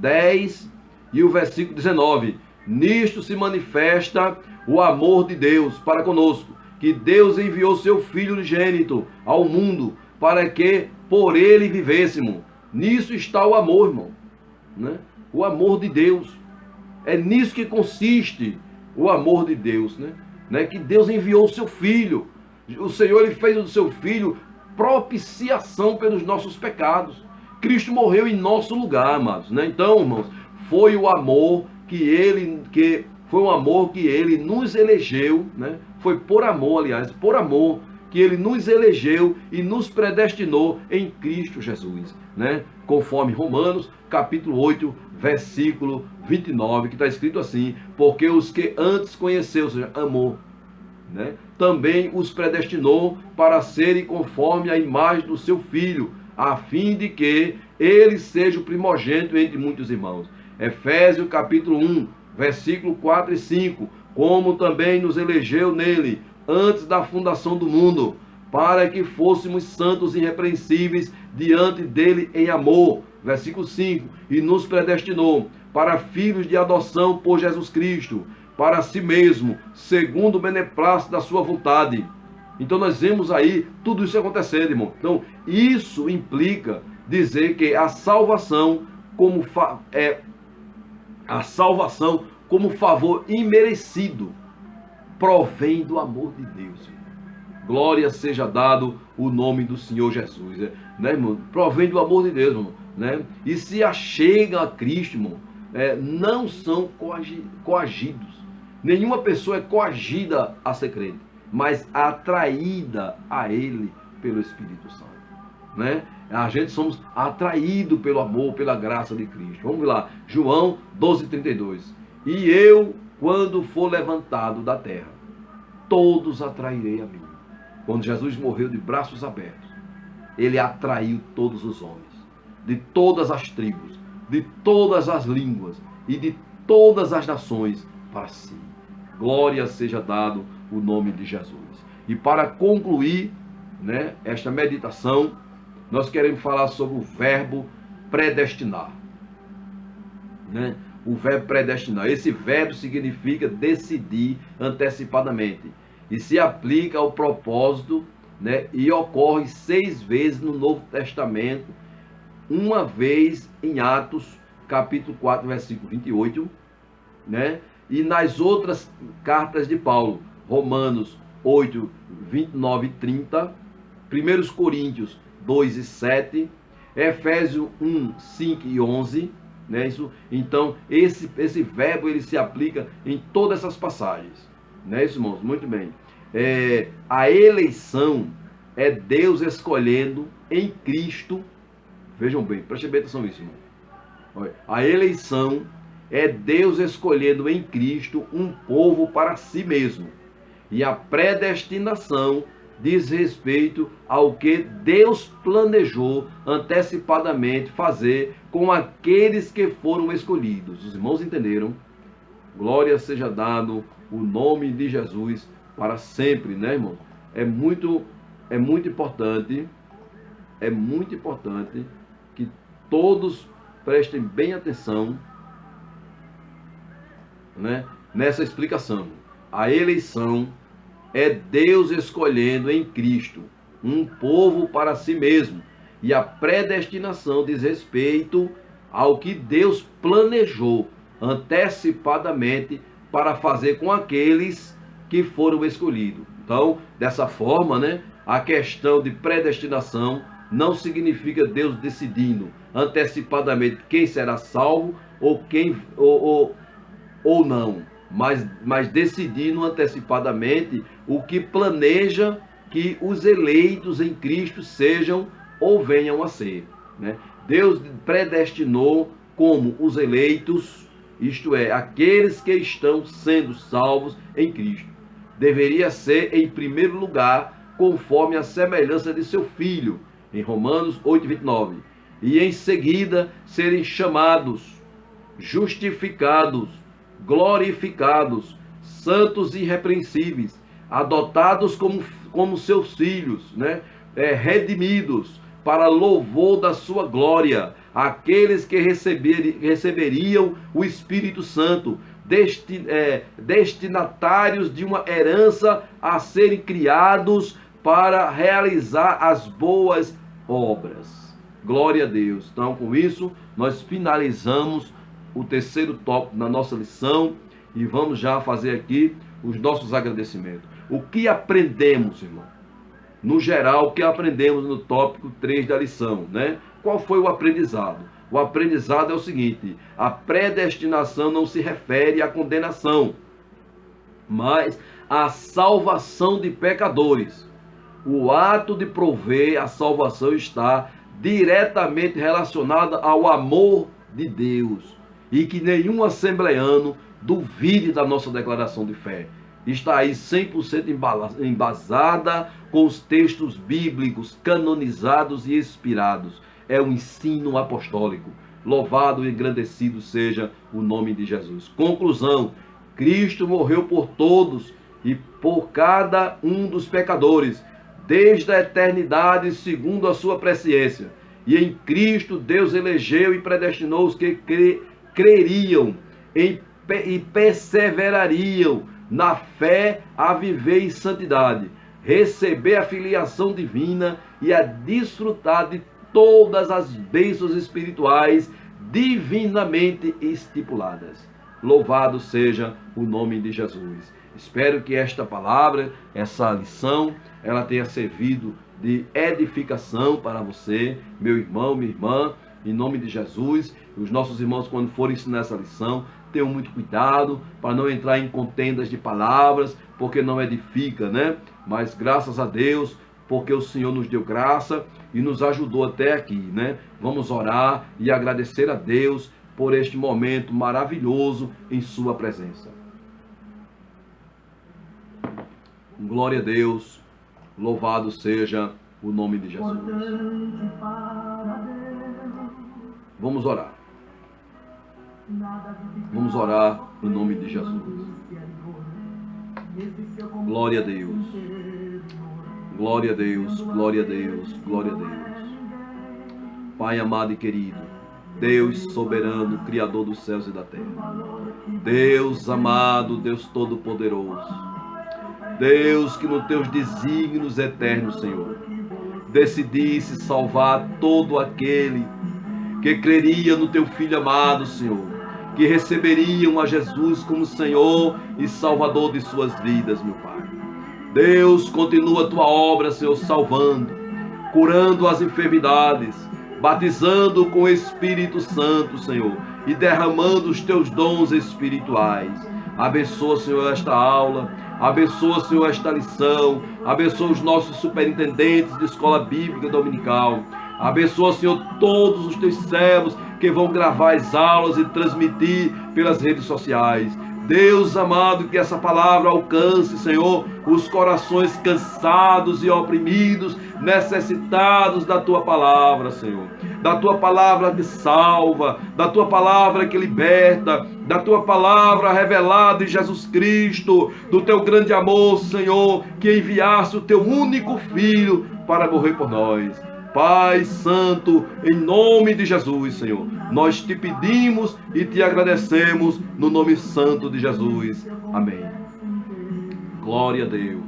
10 e o versículo 19. Nisto se manifesta o amor de Deus para conosco, que Deus enviou seu Filho unigênito ao mundo, para que por ele vivêssemos. Nisso está o amor, irmão, né? O amor de Deus. É nisso que consiste o amor de Deus, né? Que Deus enviou o seu Filho. O Senhor, ele fez do seu Filho propiciação pelos nossos pecados. Cristo morreu em nosso lugar, amados, né? Então, irmãos, foi o amor que ele nos elegeu, né? Foi por amor, aliás, por amor que ele nos elegeu e nos predestinou em Cristo Jesus, né? Conforme Romanos, capítulo 8, versículo 29, que está escrito assim: porque os que antes conheceu, ou seja, amou, né? Também os predestinou para serem conforme a imagem do seu Filho, a fim de que ele seja o primogênito entre muitos irmãos. Efésios capítulo 1, versículo 4 e 5, como também nos elegeu nele, antes da fundação do mundo, para que fôssemos santos e irrepreensíveis diante dele em amor. Versículo 5, e nos predestinou para filhos de adoção por Jesus Cristo, para si mesmo, segundo o beneplácito da sua vontade. Então nós vemos aí tudo isso acontecendo, irmão. Então isso implica dizer que a salvação como favor imerecido provém do amor de Deus, irmão. Glória seja dado o nome do Senhor Jesus, né, irmão? Provém do amor de Deus, irmão, né? E se achegam a Cristo, irmão, não são coagidos. Nenhuma pessoa é coagida a ser crente, mas atraída a Ele pelo Espírito Santo, né? A gente somos atraídos pelo amor, pela graça de Cristo. Vamos lá, João 12:32. E eu, quando for levantado da terra, todos atrairei a mim. Quando Jesus morreu de braços abertos, ele atraiu todos os homens, de todas as tribos, de todas as línguas e de todas as nações para si. Glória seja dado o nome de Jesus. E para concluir, né, esta meditação, nós queremos falar sobre o verbo predestinar, né? O verbo predestinar. Esse verbo significa decidir antecipadamente e se aplica ao propósito, né? E ocorre 6 vezes no Novo Testamento, uma vez em Atos, capítulo 4, versículo 28, né? E nas outras cartas de Paulo, Romanos 8, 29 e 30, 1 Coríntios 2 e 7, Efésios 1, 5 e 11, né? Então, esse verbo ele se aplica em todas essas passagens, né, isso, irmãos? Muito bem. A eleição é Deus escolhendo em Cristo, vejam bem, prestem bem atenção nisso, irmão. A eleição é Deus escolhendo em Cristo um povo para si mesmo. E a predestinação diz respeito ao que Deus planejou antecipadamente fazer com aqueles que foram escolhidos. Os irmãos entenderam? Glória seja dado o nome de Jesus para sempre, né, irmão? É muito importante que todos prestem bem atenção, né, nessa explicação. A eleição é Deus escolhendo em Cristo um povo para si mesmo. E a predestinação diz respeito ao que Deus planejou antecipadamente para fazer com aqueles que foram escolhidos. Então, dessa forma, né, a questão de predestinação não significa Deus decidindo antecipadamente quem será salvo ou não, mas decidindo antecipadamente o que planeja que os eleitos em Cristo sejam ou venham a ser, né? Deus predestinou como os eleitos, isto é, aqueles que estão sendo salvos em Cristo. Deveria ser em primeiro lugar conforme a semelhança de seu Filho, em Romanos 8:29, e em seguida serem chamados, justificados, glorificados, santos e irrepreensíveis, adotados como seus filhos, né? Redimidos para louvor da sua glória, aqueles que receberiam o Espírito Santo, destinatários de uma herança a serem criados para realizar as boas obras. Glória a Deus. Então, com isso, nós finalizamos o terceiro tópico da nossa lição e vamos já fazer aqui os nossos agradecimentos. O que aprendemos, irmão? No geral, o que aprendemos no tópico 3 da lição, né? Qual foi o aprendizado? o aprendizado é o seguinte: a predestinação não se refere à condenação, mas à salvação de pecadores. O ato de prover a salvação está diretamente relacionado ao amor de Deus, e que nenhum assembleano duvide da nossa declaração de fé. Está aí 100% embasada com os textos bíblicos canonizados e inspirados. É o ensino apostólico. Louvado e engrandecido seja o nome de Jesus. Conclusão: Cristo morreu por todos e por cada um dos pecadores, desde a eternidade, segundo a sua presciência. E em Cristo Deus elegeu e predestinou os que creriam e perseverariam na fé a viver em santidade, receber a filiação divina e a desfrutar de todas as bênçãos espirituais divinamente estipuladas. Louvado seja o nome de Jesus. Espero que esta palavra, essa lição, ela tenha servido de edificação para você, meu irmão, minha irmã, em nome de Jesus. Os nossos irmãos, quando forem ensinar essa lição, tenham muito cuidado para não entrar em contendas de palavras, porque não edifica, né? Mas graças a Deus, porque o Senhor nos deu graça e nos ajudou até aqui, né? Vamos orar e agradecer a Deus por este momento maravilhoso em sua presença. Glória a Deus, louvado seja o nome de Jesus. Vamos orar. Vamos orar em nome de Jesus. Glória a Deus. Glória a Deus, glória a Deus, glória a Deus. Pai amado e querido, Deus soberano, Criador dos céus e da terra. Deus amado, Deus todo-poderoso. Deus que nos teus desígnios eternos, Senhor, decidisse salvar todo aquele que creria no teu Filho amado, Senhor, que receberiam a Jesus como Senhor e Salvador de suas vidas, meu Pai. Deus, continua a tua obra, Senhor, salvando, curando as enfermidades, batizando com o Espírito Santo, Senhor, e derramando os teus dons espirituais. Abençoa, Senhor, esta aula, abençoa, Senhor, esta lição, abençoa os nossos superintendentes de escola bíblica dominical, abençoa, Senhor, todos os teus servos que vão gravar as aulas e transmitir pelas redes sociais. Deus amado, que essa palavra alcance, Senhor, os corações cansados e oprimidos, necessitados da tua palavra, Senhor. Da tua palavra que salva, da tua palavra que liberta, da tua palavra revelada em Jesus Cristo, do teu grande amor, Senhor, que enviaste o teu único Filho para morrer por nós. Pai Santo, em nome de Jesus, Senhor, nós te pedimos e te agradecemos no nome santo de Jesus. Amém. Glória a Deus.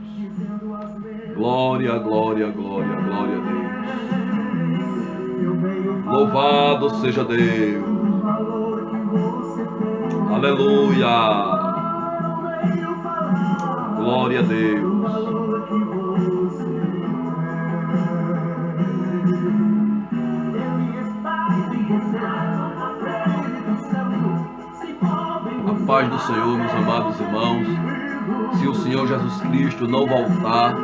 Glória, glória, glória, glória a Deus. Louvado seja Deus. Aleluia. Glória a Deus. A paz do Senhor, meus amados irmãos. Se o Senhor Jesus Cristo não voltar,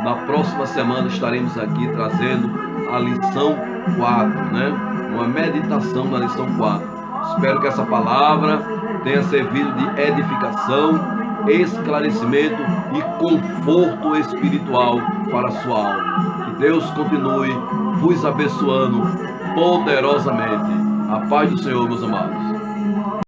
na próxima semana estaremos aqui trazendo a lição 4, né? Uma meditação na lição 4. Espero que essa palavra tenha servido de edificação, esclarecimento e conforto espiritual para a sua alma. Que Deus continue vos abençoando poderosamente. A paz do Senhor, meus amados.